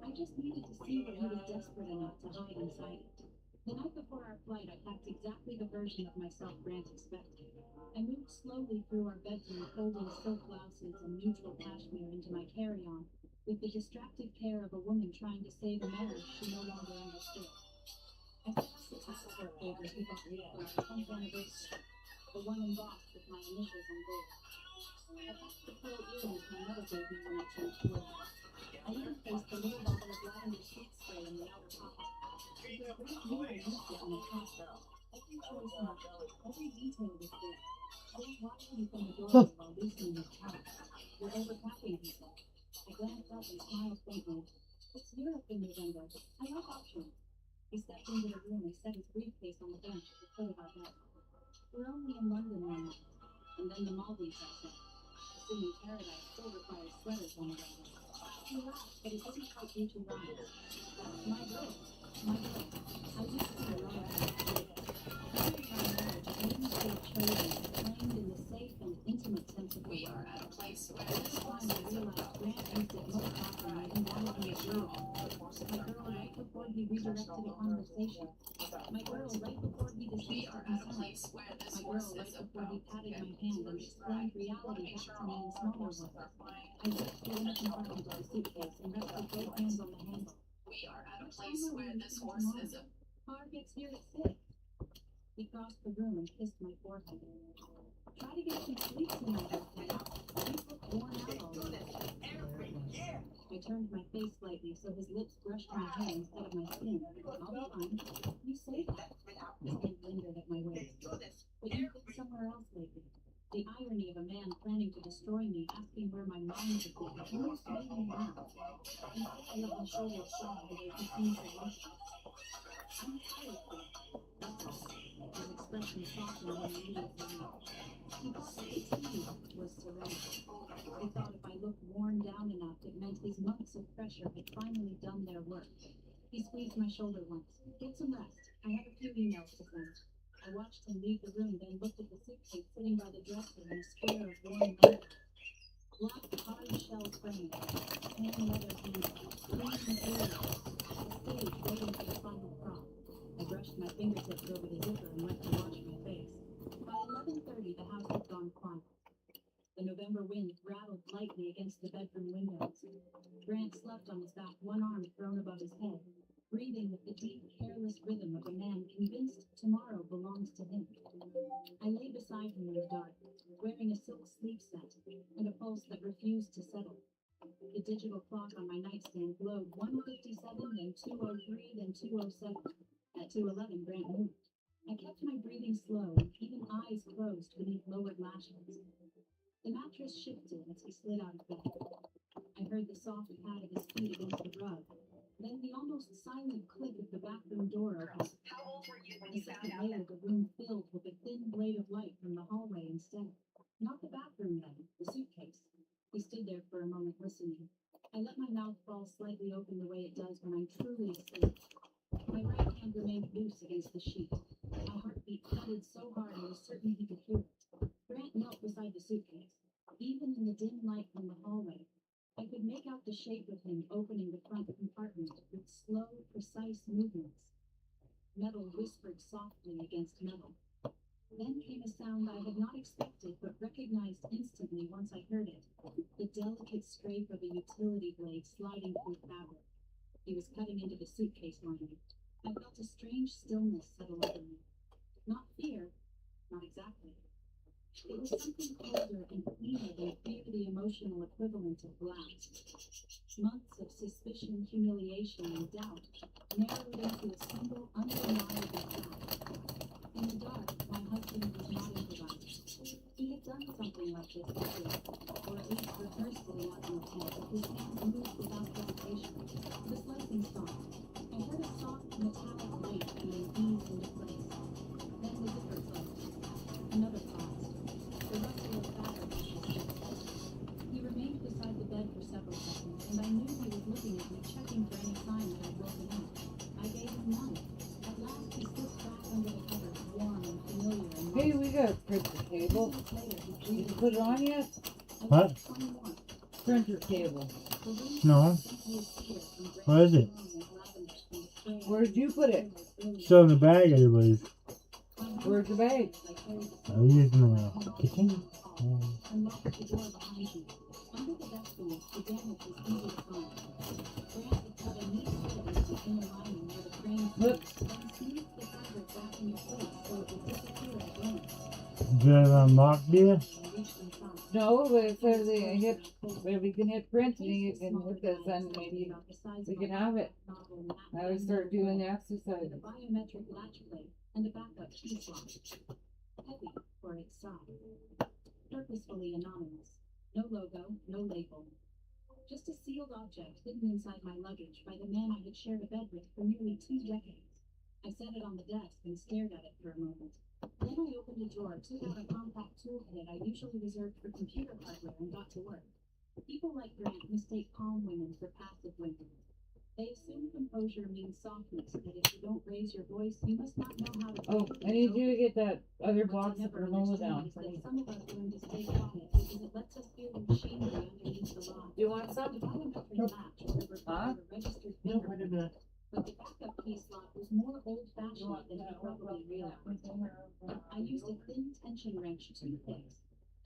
C: I just needed to see what he was desperate enough to hide inside it. The night before our flight, I packed exactly the version of myself Grant expected. I moved slowly through our bedroom, folding silk blouses and neutral cashmere into my carry-on, with the distracted care of a woman trying to save a marriage she no longer understood. I set up the passport papers we bought for our 10th anniversary, the one embossed with my initials in gold. I packed the pearl earrings my mother gave me when I turned 40. I even placed the little bottle of lavender sweet spray in the outer pocket. Because Grant knew I used it in the past. Every choice mattered. Every detail was there. Grant watched me from the doorway while loosening his tie. You're overpacking, he said. I glanced up and smiled faintly. It's Europe in November. I like options. He stepped into the room and set his briefcase on the bench at the foot of our bed. We're only in London one night. And then the Maldives, I said. Assuming paradise still requires sweaters on the weather. He laughed, but it didn't quite reach his eyes. That's my girl. My girl. I used to love her. Hearing our marriage made me feel chosen, claimed in the safe and intimate sense of the word. We are at a place where this time I realized Grant used it most often when he wanted me a girl. My girl right before he redirected the conversation. My girl right before he dismissed her concern. My girl right before he patted my hand and explained reality back to me in smaller words. I reached the inner compartment of the suitcase and rested both hands on the handle. Car gets here at 6. He crossed the room and kissed my forehead. Try to get some sleep tonight, okay? You look worn out already. I turned my face slightly so his lips brushed my hair instead of my skin. I'll be fine. You say that. His hand lingered at my waist. But you've been somewhere else lately. The irony of a man planning to destroy me, asking where my mind would be, almost made me laugh. Instead, I let my shoulders slide the way he seemed to want. I'm tired, though. That's all. His expression softened immediately. He thought fatigue was serenity. He thought if I looked worn down enough, it meant his months of pressure had finally done their work. He squeezed my shoulder once. Get some rest. I have a few emails to send. I watched him leave the room, then looked at the suitcase sitting by the dresser in a square of worn metal. Black hard shell frame, tan leather handle, green materials, a stage waiting for the final prop. I brushed my fingertips over the zipper and went to wash my face. By 11:30, the house had gone quiet. The November wind rattled lightly against the bedroom windows. Grant slept on his back, one arm thrown above his head, breathing with the deep, careless rhythm of a man convinced tomorrow belongs to him. I lay beside him in the dark, wearing a silk sleeve set and a pulse that refused to settle. The digital clock on my nightstand glowed 1:57, then 2:03, then 2:07. At 2:11, Grant moved. I kept my breathing slow, even eyes closed beneath lowered lashes. The mattress shifted as he slid out of bed. I heard the soft pad of his feet against the rug, then the almost silent click of the bathroom door opened. A second later, the room filled with a thin blade of light from the hallway instead. Not the bathroom then, the suitcase. He stood there for a moment listening. I let my mouth fall slightly open the way it does when I'm truly asleep. My right hand remained loose against the sheet. My heartbeat thudded so hard I was certain he could hear it. Grant knelt beside the suitcase. Even in the dim light from the hallway, I could make out the shape of him opening the front compartment with slow, precise movements. Metal whispered softly against metal. Then came a sound I had not expected but recognized instantly once I heard it. The delicate scrape of a utility blade sliding through fabric. He was cutting into the suitcase lining. I felt a strange stillness settle over me. Not fear, not exactly. It was something colder and cleaner than fear, the emotional equivalent of blast. Months of suspicion, humiliation, and doubt narrowed into a single undeniable fact. In the dark, my husband was not improvised. He had done something like this before, or at least rehearsed it enough in his head. His hands moved without hesitation. The slicing stopped. I heard a soft metallic grate being eased into place. Then the zipper closed. Another pause. The rustle of fabric on his chest. He remained beside the bed for several seconds, and I knew he was looking at me, checking for any sign that I'd woken up. I gave him none. At last he slipped back under the covers, warm and familiar and
A: Hey,
C: moist.
A: we got a printer table. Did you put it on yet?
B: What?
A: Printer table.
B: No. What is it?
A: Where did you put it?
B: Still in the bag, I believe.
A: Where's the bag?
B: I was using the kitchen.
C: Unlocked the door behind me. Under the vestibule, the damage was easy to find. Grant had cut a neat slit into the inner lining where the frame
A: Look.
C: then smoothed the fabric back into place so it would disappear at a glance.
B: Did you have it unlocked, dear?
C: I reached inside.
A: No, but it says if we can hit print, then you can hit this, and maybe we can have it. I always start doing the exercise.
C: With a biometric latch plate and a backup key slot. Heavy for its size. Purposefully anonymous. No logo, no label. Just a sealed object hidden inside my luggage by the man I had shared a bed with for nearly 2 decades. I set it on the desk and stared at it for a moment. Then I opened a drawer, took out a compact toolkit I usually reserved for computer hardware, and got to work. People like Grant mistake calm women for passive women. They assume composure means softness, that if you don't raise your voice, you must not know how to
A: Oh,
C: breathe.
A: I need you to get that other
C: What
A: box
C: they
A: of
C: never
A: granola
C: understand
A: down
C: is
A: for
C: that
A: me.
C: some of us learn to stay quiet because it lets us feel the machinery underneath the law.
A: Do you want
C: The
A: some?
C: biometric latch would have required a registered fingerprint, but the backup key slot was more old-fashioned than he probably realized. I used a thin tension wrench toothpicks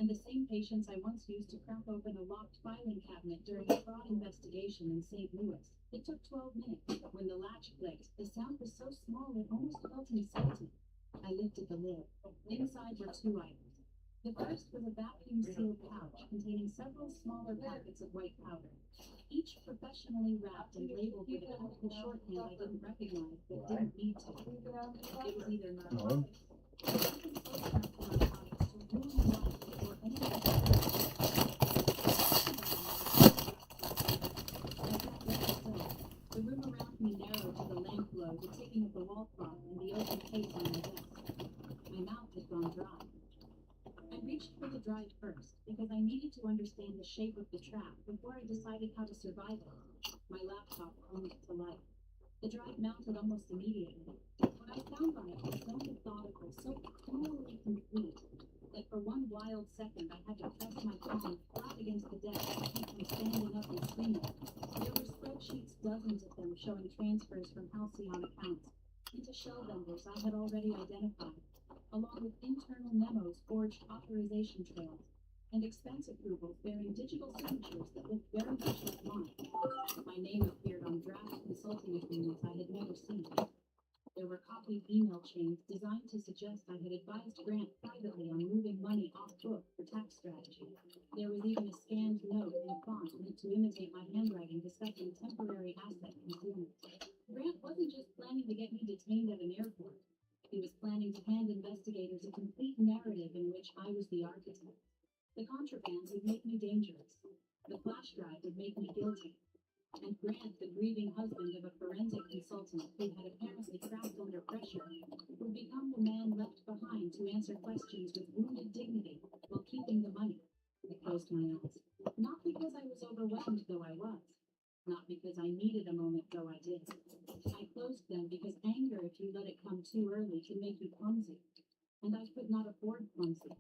C: and the same patience I once used to crack open a locked filing cabinet during a fraud investigation in St. Louis. It took 12 minutes. When the latch clicked, the sound was so small it almost felt insulting. I lifted the lid. Inside were two items. The first was a vacuum-sealed pouch containing several smaller packets of white powder, each professionally wrapped and labeled with a chemical shorthand I didn't recognize but didn't need to. It was either narcotics or something close enough to narcotics to ruin the life before anyone I sat very still. The room around me narrowed to the lamp glow, the ticking of the wall clock, and the open case on my desk. My mouth had gone dry. I reached for the drive first because I needed to understand the shape of the trap before I decided how to survive it. My laptop hummed to life. The drive mounted almost immediately. What I found on it was so methodical, so cruelly complete, that for one wild second I had to press my palm flat against the desk to keep from standing up and screaming. There were spreadsheets, dozens of them, showing transfers from Halcyon accounts into shell vendors I had already identified, along with internal memos, forged authorization trails, and expense approvals bearing digital signatures that looked very much like mine. My name appeared on draft consulting agreements I had never seen. There were copied email chains designed to suggest I had advised Grant privately on moving money off book for tax strategy. There was even a scanned note in a font meant to imitate my handwriting discussing temporary asset concealment. Grant wasn't just planning to get me detained at an airport. He was planning to hand investigators a complete narrative in which I was the architect. The contraband would make me dangerous. The flash drive would make me guilty. And Grant, the grieving husband of a forensic consultant who had apparently cracked under pressure, would become the man left behind to answer questions with wounded dignity while keeping the money. I closed my eyes. Not because I was overwhelmed, though I was. Not because I needed a moment, though I did. I closed them because anger, if you let it come too early, can make you clumsy. And I could not afford clumsy.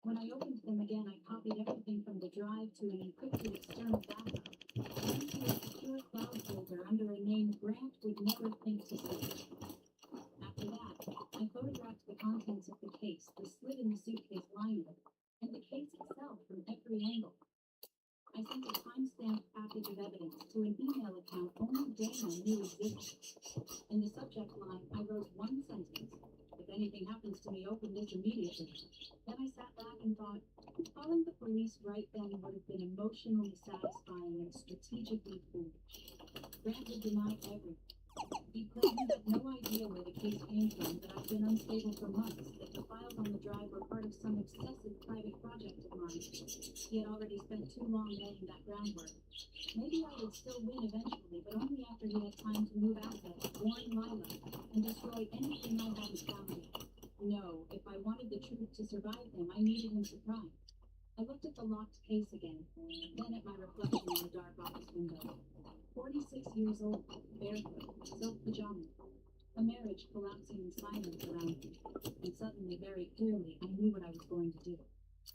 C: When I opened them again, I copied everything from the drive to an encrypted external backup, and into a secure cloud folder under a name Grant would never think to search. After that, I photographed the contents of the case, the slit in the suitcase liner, and the case itself from every angle. I sent a time-stamped package of evidence to an email account only Dana knew existed. In the subject line, I wrote one sentence: "If anything happens to me, open this immediately." Then I sat back and thought, calling the police right then would have been emotionally satisfying and strategically foolish. Grant would deny everything. He claimed he had no idea where the case came from, that I'd been unstable for months, that the files on the drive were part of some obsessive private project of mine. He had already spent too long laying that groundwork. Maybe I would still win eventually, but only after he had time to move assets, warn Lila, and destroy anything I hadn't found yet. No, if I wanted the truth to survive him, I needed him surprised. I looked at the locked case again, then at my reflection in the dark office window. 46 years old, barefoot, silk pajamas. A marriage collapsing in silence around me. And suddenly, very clearly, I knew what I was going to do.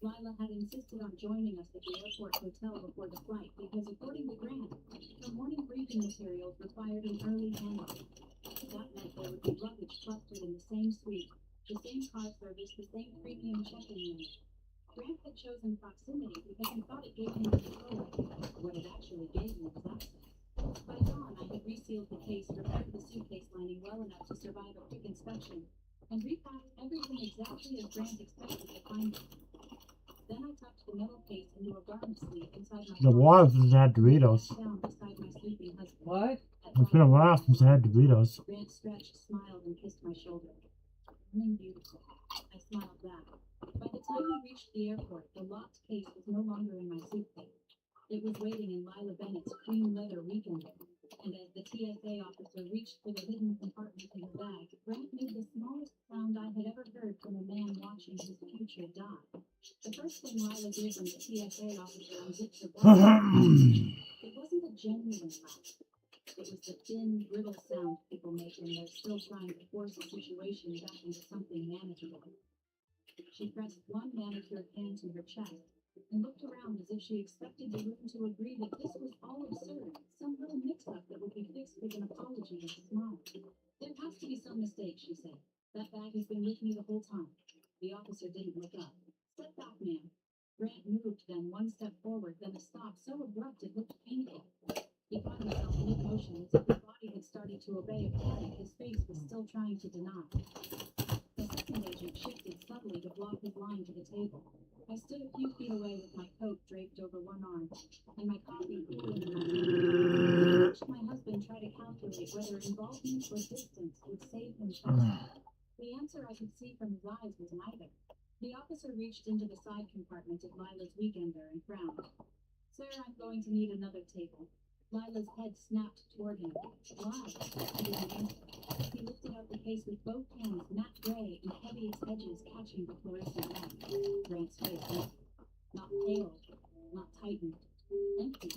C: Lila had insisted on joining us at the airport hotel before the flight because, according to Grant, her morning briefing materials required an early handoff. That meant there would be luggage clustered in the same suite, the same car service, the same premium check-in room. Grant had chosen proximity because he thought it gave him control. What it actually gave me was access. By dawn, I had resealed the case, repaired the suitcase lining well enough to survive a quick inspection, and repacked everything exactly as Grant expected to find it. Then I tucked the metal case into a garment sleeve inside my
B: The while since I had Doritos.
C: down beside my sleeping husband.
A: What?
B: It's been a while since I had Doritos.
C: Grant stretched, smiled, and kissed my shoulder. "Morning, beautiful." I smiled back. By the time we reached the airport, the locked case was no longer in my suitcase. It was waiting in Lila Bennett's cream leather weekender, and as the TSA officer reached for the hidden compartment in her bag, Grant made the smallest sound I had ever heard from a man watching his future die. The first thing Lila did when the TSA officer unzipped her bag, it wasn't a genuine laugh. It was the thin, brittle sound people make when they're still trying to force a situation back into something manageable. She pressed one manicured hand to her chest and looked around as if she expected the room to agree that this was all absurd, some little mix-up that would be fixed with an apology and a smile. "There has to be some mistake," she said. "That bag has been with me the whole time." The officer didn't look up. "Step back, ma'am." Grant moved then one step forward, then a stop so abrupt it looked painful. He caught himself mid-motion as if his body had started to obey a command his face was still trying to deny. The second agent shifted subtly to block his line to the table. I stood a few feet away with my coat draped over one arm and my coffee cooling in my hand. I watched my husband try to calculate whether involvement or distance would save him faster. The answer I could see from his eyes was neither. The officer reached into the side compartment of Lila's weekender and frowned. Sir, I'm going to need another table. Lila's head snapped toward him. Why? He didn't answer. He lifted out the case with both hands, matte gray and heavy its edges catching the fluorescent lamp. Grant's face empty. Not pale, not tightened. Empty.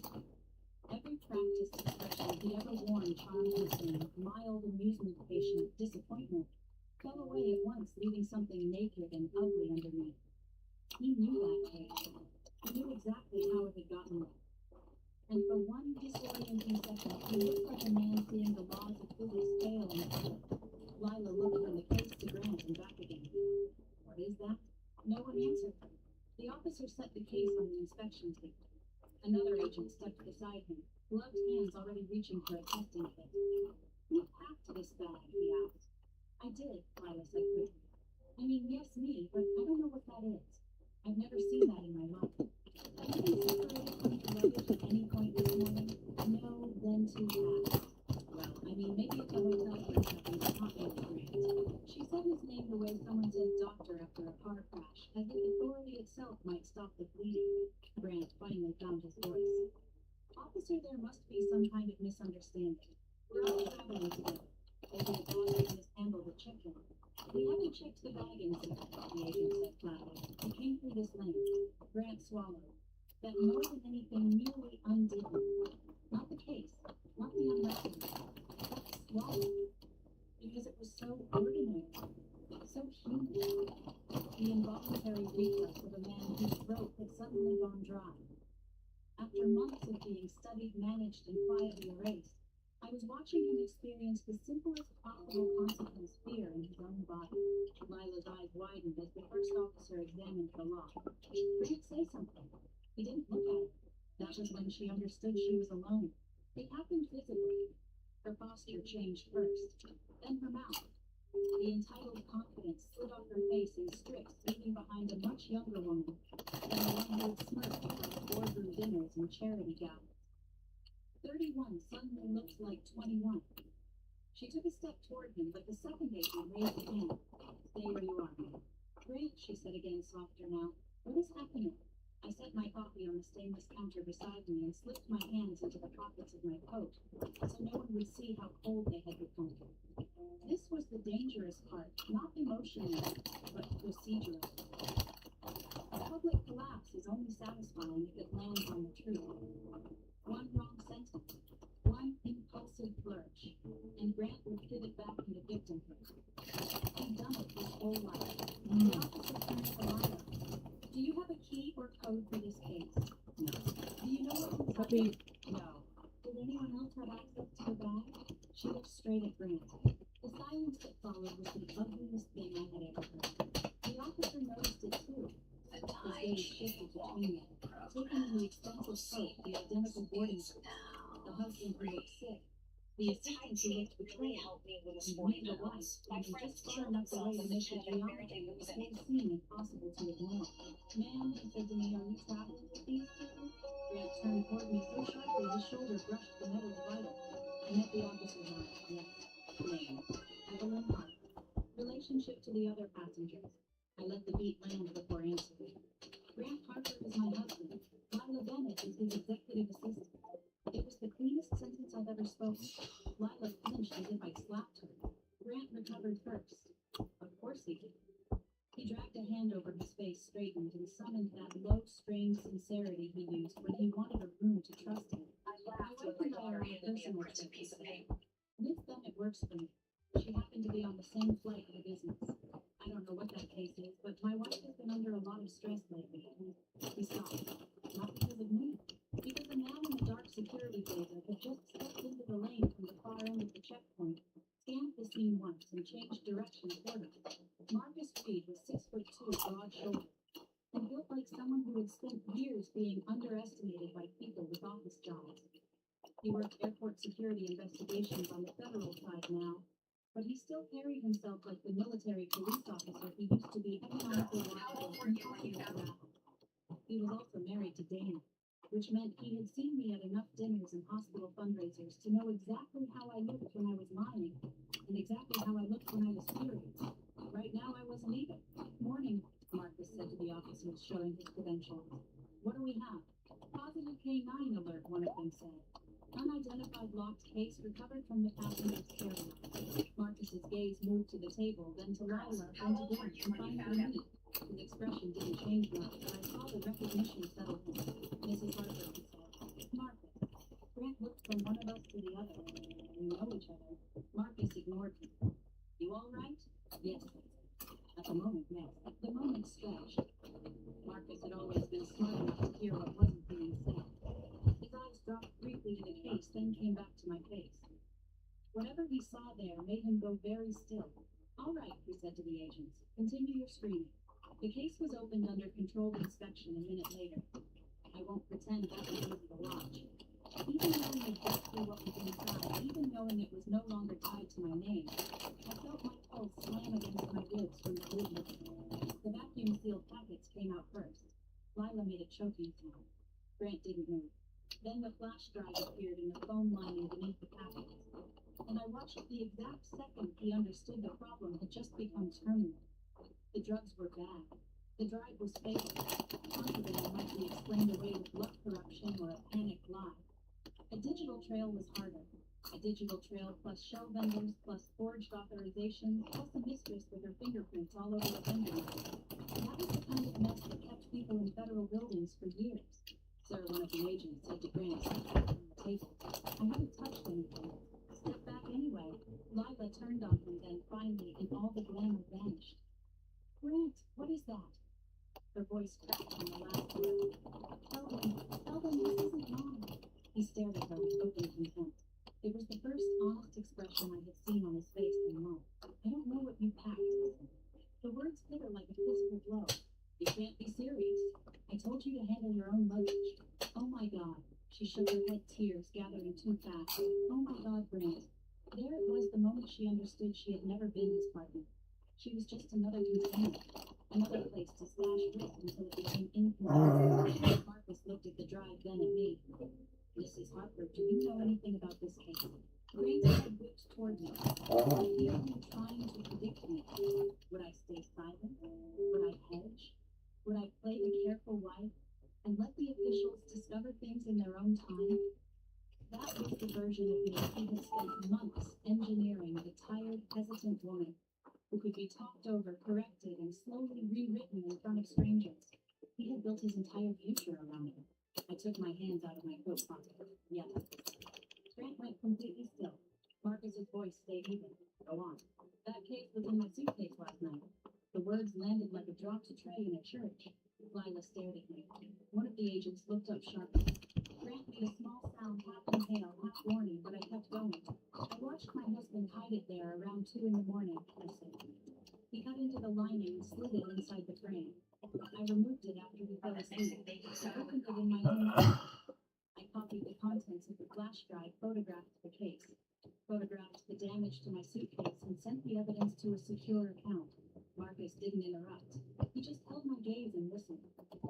C: Every practiced expression he'd ever worn charmed him, mild amusement, patient disappointment, fell away at once, leaving something naked and ugly underneath. He knew that case. He knew exactly how it had gotten there. And for one disorienting second, he looked like a man seeing the laws of physics fail in public. Lila looked from the case to Grant and back again. What is that? No one answered. The officer set the case on the inspection table. Another agent stepped beside him, gloved hands already reaching for a testing kit. Who packed this bag? He asked. I did, Lila said quickly. I mean, yes, me, but I don't know what that is. I've never seen that in my life. Have you been separated from your luggage at any point this morning? No, then too fast. Well, I mean, maybe at the hotel for a second, but not with Grant. She said his name the way someone says doctor after a car crash, as if authority itself might stop the bleeding. Grant finally found his voice. Officer, there must be some kind of misunderstanding. We're all traveling together. Maybe the bag has mishandled the check-in. We haven't checked the bag in, sir, the agent said flatly. We came through this lane. Grant swallowed. That more than anything nearly undid him. Not the case, not the unwrapping. That swallowed. Because it was so ordinary, so human. The involuntary reflex of a man whose throat had suddenly gone dry. After months of being studied, managed, and quietly erased, I was watching him experience the simplest possible consequence, fear in his own body. Lila's eyes widened as the first officer examined the lock. Grant, say something. He didn't look at her. That was when she understood she was alone. It happened visibly. Her posture changed first, then her mouth. The entitled confidence slid off her face in strips, leaving behind a much younger woman than the one who had smirked across boardroom dinners and charity galas. 31 suddenly looked like 21. She took a step toward him, but the second agent raised a hand. Stay where you are, ma'am. Great, she said again, softer now. What is happening? I set my coffee on the stainless counter beside me and slipped my hands into the pockets of my coat, so no one would see how cold they had become. This was the dangerous part, not emotional, but procedural. A public collapse is only satisfying if it lands on the truth. One wrong sentence, one impulsive lurch, and Grant would pivot back into victimhood. He'd done it his whole life. The officer turned to Lila. Do you have a key or code for this case? No. Do you know what's inside it? No. Did anyone else have access to the bag? She looked straight at Grant. The silence that followed was the ugliest thing I had ever heard. The officer noticed it too. His gaze shifted between them, taking the expensive coat, the identical boarding suit, the husband who looked sick, the assistant who looked betrayed, and the wife, and just far enough away to make the geometry of the whole scene impossible to ignore. Ma'am, he said to me, are you traveling with these people? Grant turned toward me so sharply his shoulder brushed the metal divider. I met the officer's eye. Yes. Name. Evelyn Hart. Relationship to the other passengers. I let the beat land before answering. Grant Harper is my husband. Lila Bennett is his executive assistant. It was the cleanest sentence I've ever spoken. Lila flinched as if I'd slapped her. Grant recovered first. Of course he did. He dragged a hand over his face, straightened, and summoned that low, strained sincerity he used when he wanted a room to trust him. My wife and I are on a personal trip. Miss Bennett works for me. She happened to be on the same flight for business. I don't know what that case is, but my wife has been under a lot of stress lately. He stopped. Not because of me. Because a man in a dark security blazer had just stepped into the lane from the far end of the checkpoint, scanned the scene once, and changed direction toward us. Marcus Reed was 6'2", broad-shouldered. He built like someone who had spent years being underestimated by people with office jobs. He worked airport security investigations on the federal side now, but he still carried himself like the military police officer he used to be economically reliable and popular around. He was also married to Dana, which meant he had seen me at enough dinners and hospital fundraisers to know exactly how I looked when I was lying, and exactly how I looked when I was serious. Right now I wasn't either. Morning, Marcus said to the officers, showing his credentials. What do we have? Positive K9 alert, one of them said. Unidentified locked case recovered from the passenger's carry-on. Marcus's gaze moved to the table, then to Lila, then to Grant, and finally me. His expression didn't change much, but I saw the recognition settle him. Mrs. Harper, he said. Marcus. Grant looked from one of us to the other. We know each other. Marcus ignored him. You all right? Yes, I said. At the moment, yes. The moment stretched. Marcus had always been smart enough to hear what wasn't being said. His eyes dropped briefly to the case, then came back to my face. Whatever he saw there made him go very still. All right, he said to the agents. Continue your screening. The case was opened under controlled inspection a minute later. I won't pretend that was easy to watch. Even knowing exactly what was inside, even knowing it was no longer tied to my name, I felt my pulse slam against my ribs from the movement. The vacuum-sealed packets came out first. Lila made a choking sound. Grant didn't move. Then the flash drive appeared in the foam lining beneath the packets. And I watched the exact second he understood the problem had just become terminal. The drugs were bad. The drive was fatal. Contraband might be explained away with luck corruption or a panicked lie. A digital trail was harder. A digital trail plus shell vendors plus forged authorizations plus a mistress with her fingerprints all over the vendor list. That was the kind of mess that kept people in federal buildings for years. Sir, one of the agents said to Grant, on the table. I haven't touched anything. Step back anyway. Lila turned on him then finally, and all the glamour vanished. Grant, what is that? Her voice cracked on the last word. Tell them this isn't mine. He stared at her with open contempt. It was the first honest expression I had seen on his face in months. I don't know what you packed. The words hit her like a physical blow. You can't be serious. I told you to handle your own luggage. Oh my God. She shook her head, tears gathering too fast. Oh my God, Grant. There it was the moment she understood she had never been his partner. She was just another container. Another place to stash risk until it became inconvenient. Marcus looked at the drive, then at me. Mrs. Harper, do you know anything about this case? Grant's head whipped toward me. I feel him trying to predict me. Would I stay silent? Would I hedge? Would I play the careful wife and let the officials discover things in their own time? That was the version of me he had spent months engineering, the tired, hesitant woman who could be talked over, corrected, and slowly rewritten in front of strangers. He had built his entire future around her. I took my hands out of my coat pocket. Yes. Grant went completely still. Marcus's voice stayed even. Go on. That case was in my suitcase last night. The words landed like a dropped tray in a church. Lila stared at me. One of the agents looked up sharply. Grant made a small sound, half inhale, half warning, but I kept going. I watched my husband hide it there around 2 in the morning, I said. He cut into the lining and slid it inside the frame. I removed it after he fell asleep. I opened it in my own office. I copied the contents of the flash drive, photographed the case, photographed the damage to my suitcase, and sent the evidence to a secure account. Marcus didn't interrupt. He just held my gaze and listened.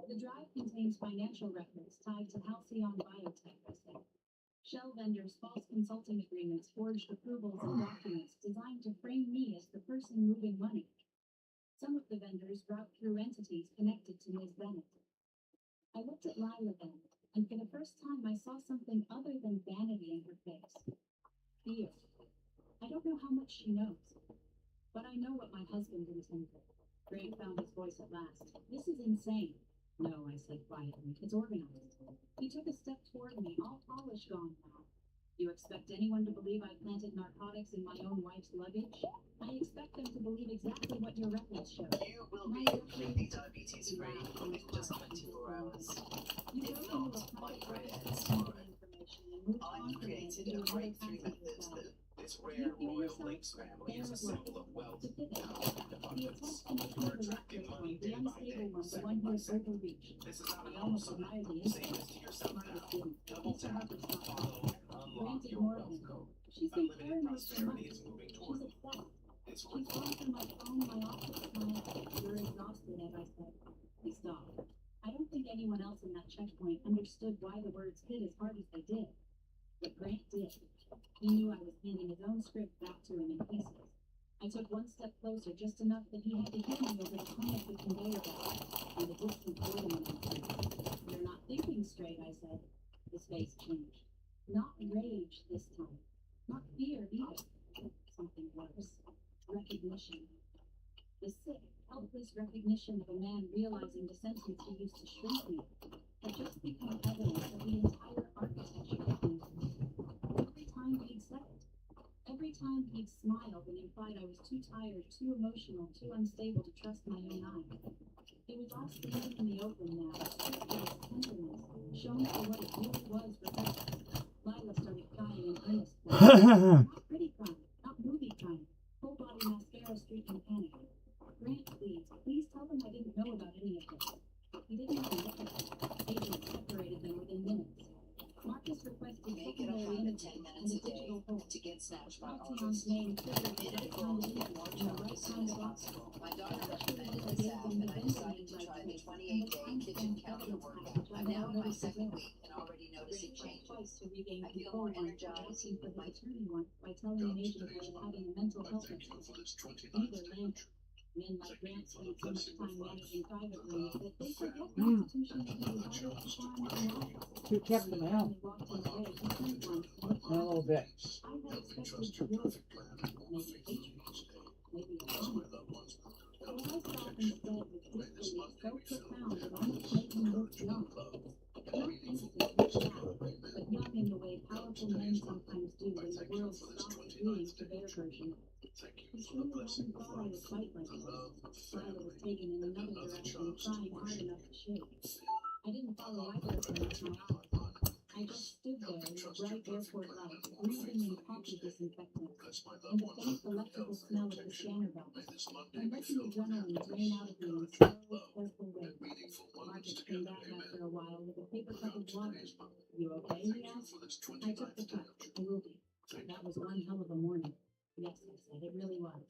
C: The drive contains financial records tied to Halcyon Biotech, I said. Shell vendors' false consulting agreements, forged approvals, and documents designed to frame me as the person moving money. Some of the vendors route through entities connected to Ms. Bennett. I looked at Lila then, and for the first time I saw something other than vanity in her face. Fear. I don't know how much she knows, but I know what my husband intended. Grant found his voice at last. This is insane. No, I said quietly. It's organized. He took a step toward me, all polish gone now. You expect anyone to believe I planted narcotics in my own wife's luggage? I expect them to believe exactly what your records show.
D: You will be completely diabetes free in just 24 hours. If not, my prayer ends tomorrow. I've created a breakthrough method that this rare royal link scramble is a symbol of wealth, power, and abundance.
C: The attempt to make me the reckless one, the unstable one, the one who has overreached. I almost admired the instinct. Margaret didn't. Mr. Harper stopped off. Grant ignored him. She's been paranoid for months. She's upset. She's gone through my phone, my office, You're exhausted, Ed, I said. He stopped. I don't think anyone else in that checkpoint understood why the words hit as hard as they did. But Grant did. He knew I was handing his own script back to him in pieces. I took one step closer, just enough that he had to hit me over the hum of the conveyor belt and the distant boredom in my face. You're not thinking straight, I said. His face changed. Not rage this time. Not fear either. Something worse. Recognition. The sick, helpless recognition of a man realizing the sentence he used to shrink me had just become evidence of the entire architecture of things. Every time he'd said it, every time he'd smiled and implied I was too tired, too emotional, too unstable to trust my own eyes. It was all standing in the open now, stripped of its tenderness, shown for what it really was for her. Lila started crying in earnest. Not pretty crying, not movie crying, full body mascara streaking panic. Grant, please tell them I didn't know about any of this. He didn't even look at it. Agents separated them within minutes. Marcus requested secondary imaging and a digital hold.
D: To get snatched by
C: Altion's name triggered the right kind of image and the right kind of option.
D: My daughter recommended this app, and I decided to try the 28-day kitchen calendar workout. I'm now in my second week and already noticing changes.
C: To regain
D: I feel
C: control
D: more
C: by
D: energized
C: asking for
D: with my
C: the attorney one by telling an agent I was having a mental health issue. Neither landed. Men like Grant spend so much time managing private rooms that they forget the institution that he was hired to farm in life.
A: Who kept them out?
C: Walked in the way, he turned once and looked
A: A little bit.
C: I had expected to work, maybe hatred, maybe a shame. But what I saw instead was disbelief so profound it almost made me look young. Not innocent, not shy, but young in the way powerful men sometimes do when the world stops agreeing to their version. He truly wasn't thought I would fight like this. Lila was taken in another direction, trying hard enough to shake. I didn't follow either of them with my eyes. I just stood there in the bright airport light, breathing in coffee disinfectant, and the faint electrical smell of the scanner belt, and let the adrenaline drain out of me in slow, careful waves. Marcus came back after a while with a paper cup of water. You okay? He asked. I took the cup. I will be. That was one hell of a morning. Yes, I said, it really was.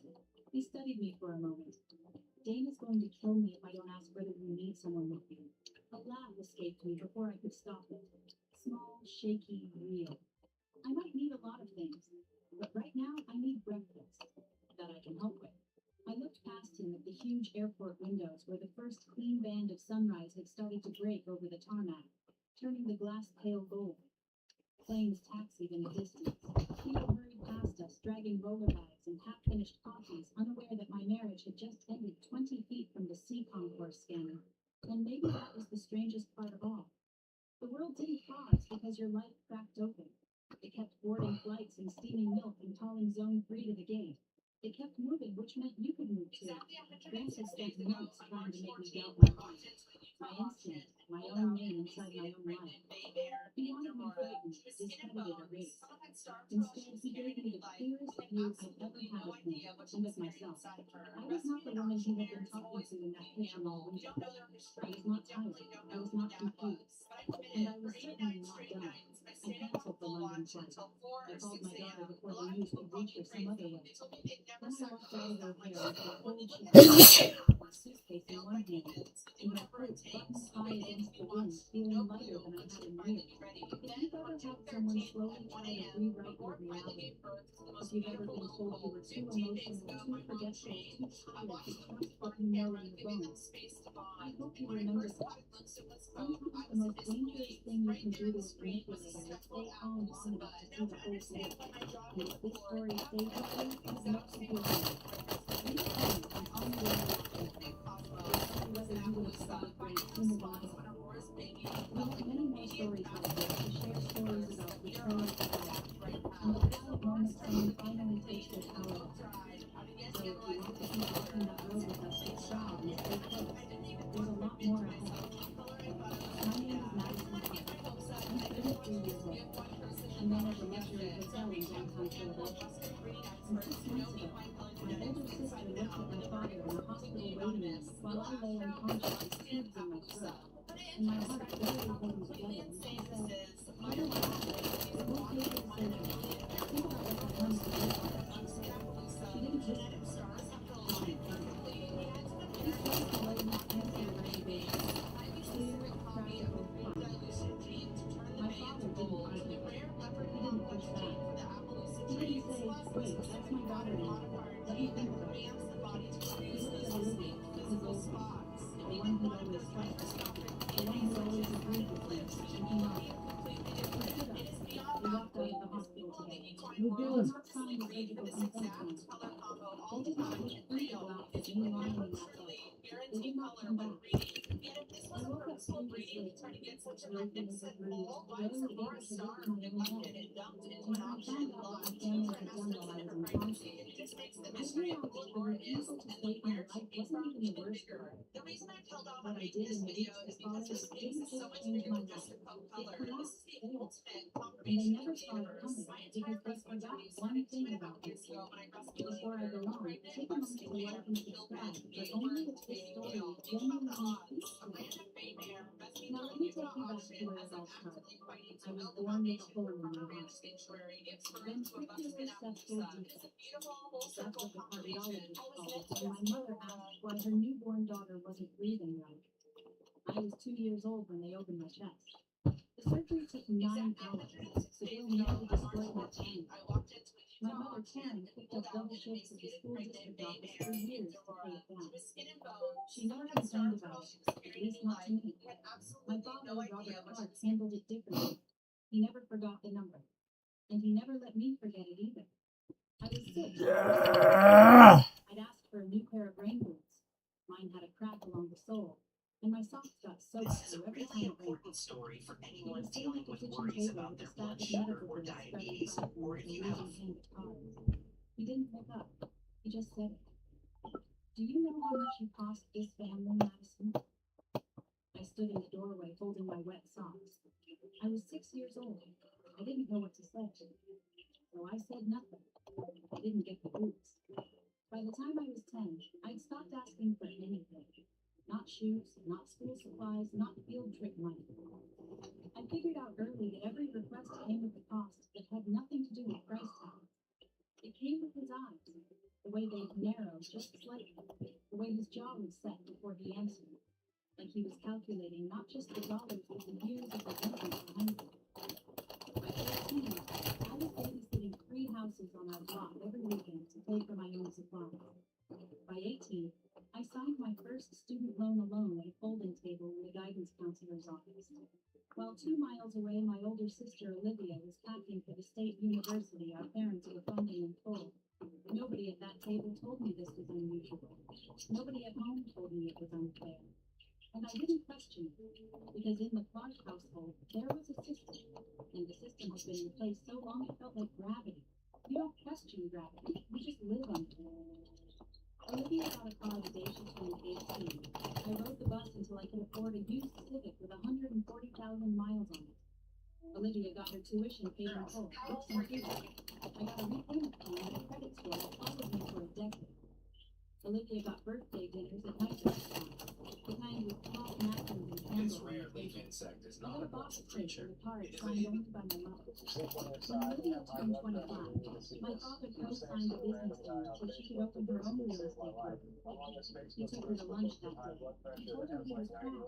C: He studied me for a moment. Dane is going to kill me if I don't ask whether you need someone with you. A laugh escaped me before I could stop it. Small, shaky, real. I might need a lot of things, but right now I need breakfast that I can help with. I looked past him at the huge airport windows where the first clean band of sunrise had started to break over the tarmac, turning the glass pale gold. Planes taxied in the distance. People hurried past us, dragging roller bags and half-finished coffees, unaware that my marriage had just ended 20 feet from the sea concourse scanner. And maybe that was the strangest part of all. The world didn't pause because your life cracked open. It kept boarding flights and steaming milk and calling Zone 3 to the gate. It kept moving, which meant you could move too. Grant had spent months trying to make me doubt my heart. My instinct, my own name inside my own life. He wanted me frightened, discredited a race. Instead, he gave me the clearest view I've ever had of him and of myself. I was not the woman he had been talking to in that kitchen all winter. I was not tired. I was not confused. And I was certainly not done. I canceled the London flight. I called my daughter before the news could reach her some other way. Then I walked out of her hair with the cold chill, my suitcase in one hand, and my coat buttoned high against the wind, feeling lighter than I had in years. If you've ever had someone slowly try to rewrite your reality, if you've ever been told you were too emotional, too forgetful, too tired to trust what you know in your bones, I hope you remember that. Sometimes the most dangerous thing you can do to a manipulator is stay calm long enough to see the whole thing. And if this story stays with you, it's not to do with you. Please tell me I'm on the way to whether you would have stopped Grant sooner than I would. We have many more stories like this to share stories about betrayal and power, and the quiet moments when we finally taste their power. So if you want to keep walking that road with us, subscribe and stay close. There's a lot more ahead. My name is Madison Park. I'm 33 years old. I manage a luxury hotel in downtown Philadelphia. And 6 months ago, my looked at my father in the hospital waiting room while I lay unconscious with tubes in my throat, and my heart barely holding together, and she said, "I don't know. It won't take a surgery. Think about what becomes of your heart." She didn't whisper. She said, she started to lay my cancer reservation. Clear, practical fun. My father didn't argue. He didn't push back. He didn't say, "Wait, that's my daughter-in-law. Let me think about it." He looked at Olivia, his old one, the one who'd always trusted, the one who always agreed with him, and he nodded. He stood up. We walked out of the hospital together.
A: You
C: I did
A: doing?
C: not sign the surgical consent form. They did not push approval after me lying in that bed. They did not come back. I woke up 3 weeks later, broken as a bruise, barely able to lift my own head. And when I found out what my family had done while I was unconscious, I realized the refusal to take my life wasn't even the worst of it. What I did in the weeks that followed didn't just change my life, it collapsed theirs. And they never saw it coming because they forgot one thing about me. Before I go on, take a moment to like and subscribe, but only if this story genuinely speaks to you. Now let me take you back to where it all started. I was born with a hole in my heart. Ventricular septal defect. That's what the cardiologist called it when my mother asked why her newborn daughter wasn't breathing right. I was 2 years old when they opened my chest. The surgery took 9 hours. The bill nearly destroyed my family. My mother, Karen, picked up double shifts at the school district office for years to pay it down. She never complained about it, at least not to me. My father, Robert Clark, handled it differently. He never forgot the number, and he never let me forget it either. I was 6.
B: Yeah.
C: I'd asked for a new pair of rain boots. Mine had a crack along the sole, and my socks got soaked
D: This is a
C: through every
D: really
C: time it rained.
D: important story for
C: He
D: anyone
C: was sitting
D: dealing
C: at the
D: with
C: kitchen
D: worries
C: table
D: about
C: with a
D: their
C: stack
D: blood
C: of
D: sugar
C: medical
D: or
C: bills spread in
D: diabetes,
C: front of him
D: or
C: with
D: if
C: a
D: you
C: losing
D: have
C: hand of cards. He didn't pick up. He just said it. "Do you know how much you cost this family, Madison?" I stood in the doorway holding my wet socks. I was 6 years old. I didn't know what to say. So I said nothing. I didn't get the boots. By the time I was 10, I'd stopped asking for anything. Not shoes, not school supplies, not field trip money. I figured out early that every request came with a cost that had nothing to do with price tag. It came with his eyes, the way they'd narrow just slightly, the way his jaw would set before he answered, like he was calculating not just the dollars but the years of resentment behind it. By 13, I was babysitting 3 houses on our block every weekend to pay for my own supplies. By 18, I signed my first student loan alone at a folding table in the guidance counselor's office. While 2 miles away, my older sister Olivia was packing for the state university our parents were funding in full. Nobody at that table told me this was unusual. Nobody at home told me it was unfair. And I didn't question it, because in the Clark household, there was a system, and the system had been in place so long it felt like gravity. You don't question gravity, you just live under it. Olivia got a car the day she turned 18. I rode the bus until I could afford a used Civic with 140,000 miles on it. Olivia got her tuition paid in full, books included. I got a repayment plan and a credit score that followed me for a decade. Olivia got birthday dinners at nice restaurants, the kind with tall napkins and candles on the table. I got a box cake with a card signed only by my mother. When Olivia turned 25, my father co-signed a business deal so she could open her own real estate company. He took her to lunch that day. He told her he was proud.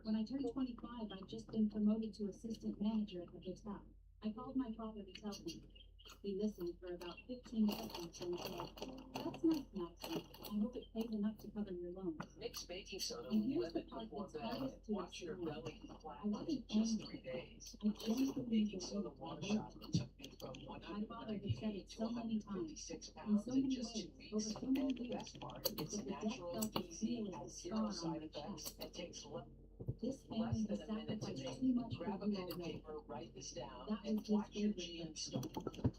C: When I turned 25, I'd just been promoted to assistant manager at the hotel. I called my father to tell him. He listened for about 15 seconds and said, "That's nice, Madison. I hope it pays enough to cover your loan."
D: mix baking soda
C: And
D: with
C: here's the
D: lemon
C: part
D: before
C: that's
D: bed.
C: hardest to
D: Watch your
C: explain.
D: belly
C: I
D: flatten
C: wasn't
D: in just
C: angry.
D: 3 days.
C: I
D: This is the
C: genuinely
D: baking soda
C: believed I
D: water
C: owed
D: shop.
C: it.
D: It took me from
C: My father had said
D: 198
C: it
D: to
C: so many times,
D: 156
C: in
D: pounds
C: so
D: in
C: many
D: just 2
C: ways,
D: weeks.
C: over so many
D: And the
C: years,
D: best part,
C: that
D: it's
C: the debt
D: natural,
C: felt as
D: easy,
C: real as
D: has
C: a
D: zero
C: scar on
D: side
C: my
D: effects,
C: chest.
D: and takes
C: This
D: less
C: family
D: than
C: has
D: a minute to
C: sacrificed
D: make.
C: too much for
D: Grab a
C: you
D: pen and
C: already.
D: paper, write this down,
C: That
D: and
C: was his
D: watch your
C: favorite
D: GM
C: verse.
D: store.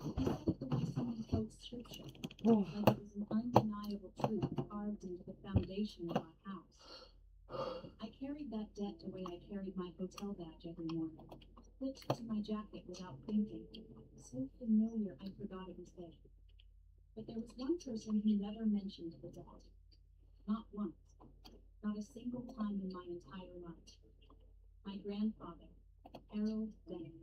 C: He said it the way someone quotes scripture, like it was an undeniable truth carved into the foundation of our house. I carried that debt the way I carried my hotel badge every morning, clipped to my jacket without thinking, so familiar I forgot it was there. But there was one person who never mentioned the debt. Not once. Not a single time in my entire life. My grandfather, Harold Bennett.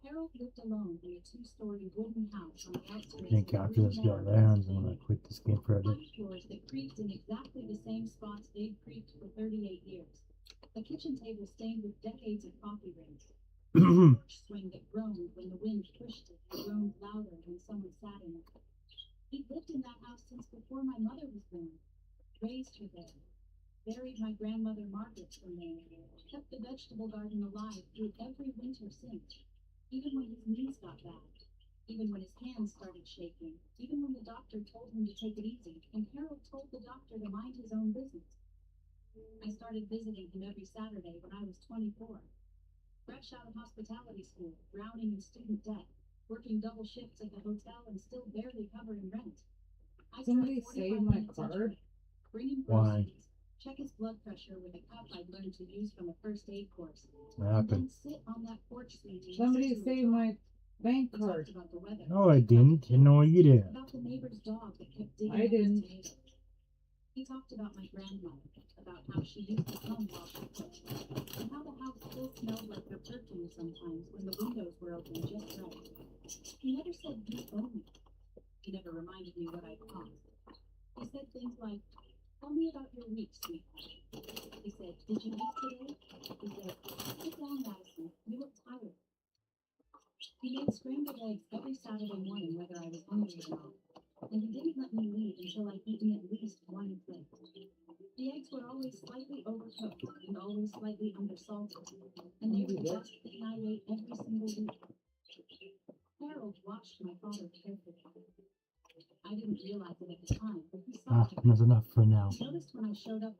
C: Harold lived alone in a two-story wooden house on the
B: I
C: outskirts
B: think
C: of
B: after this
C: Blue
B: guy
C: Mountain.
B: lands, I'm gonna quit this game for a bit.
C: Front floors that creaked in exactly the same spots they'd creaked for 38 years. The kitchen table stained with decades of coffee rings. The porch swing that groaned when the wind pushed it and groaned louder when someone sat in it. He'd lived in that house since before my mother was born. Raised her there. Buried my grandmother Margaret from there. Kept the vegetable garden alive through every winter since. Even when his knees got bad. Even when his hands started shaking. Even when the doctor told him to take it easy. And Harold told the doctor to mind his own business. I started visiting him every Saturday when I was 24. Fresh out of hospitality school, drowning in student debt, working double shifts at the hotel and still barely covering rent. I
A: Somebody
C: spent
A: saved
C: 45
A: my
C: minutes each
A: card?
C: way. Bring him
B: Why?
C: groceries, check his blood pressure with a cup I'd learned to use from a first aid course,
B: What
C: and
B: happened?
C: then sit on that porch swing and
A: Somebody
C: listen to him
A: saved
C: talk.
A: my bank
C: He
A: card.
C: talked about the weather.
B: No, I didn't. No, you didn't.
C: About the neighbor's dog that kept digging
A: I
C: up his
A: didn't.
C: tomatoes. He talked about my grandmother, about how she used to come while she cooked, and how the house still smelled like her perfume sometimes when the windows were open just right. He never said you owe me. He never reminded me what I'd cost. He said things like, "Tell me about your week, sweetheart." He said, "Did you eat today?" He said, "Sit down, Madison. You look tired." He made scrambled eggs every Saturday morning whether I was hungry or not. And he didn't let me leave until I'd eaten at least one plate. The eggs were always slightly overcooked and always slightly undersalted, and they were the best thing I ate every single week. Harold watched my father carefully. I didn't realize it at the time, but he saw it.
B: That's enough for now.
C: He noticed when I showed up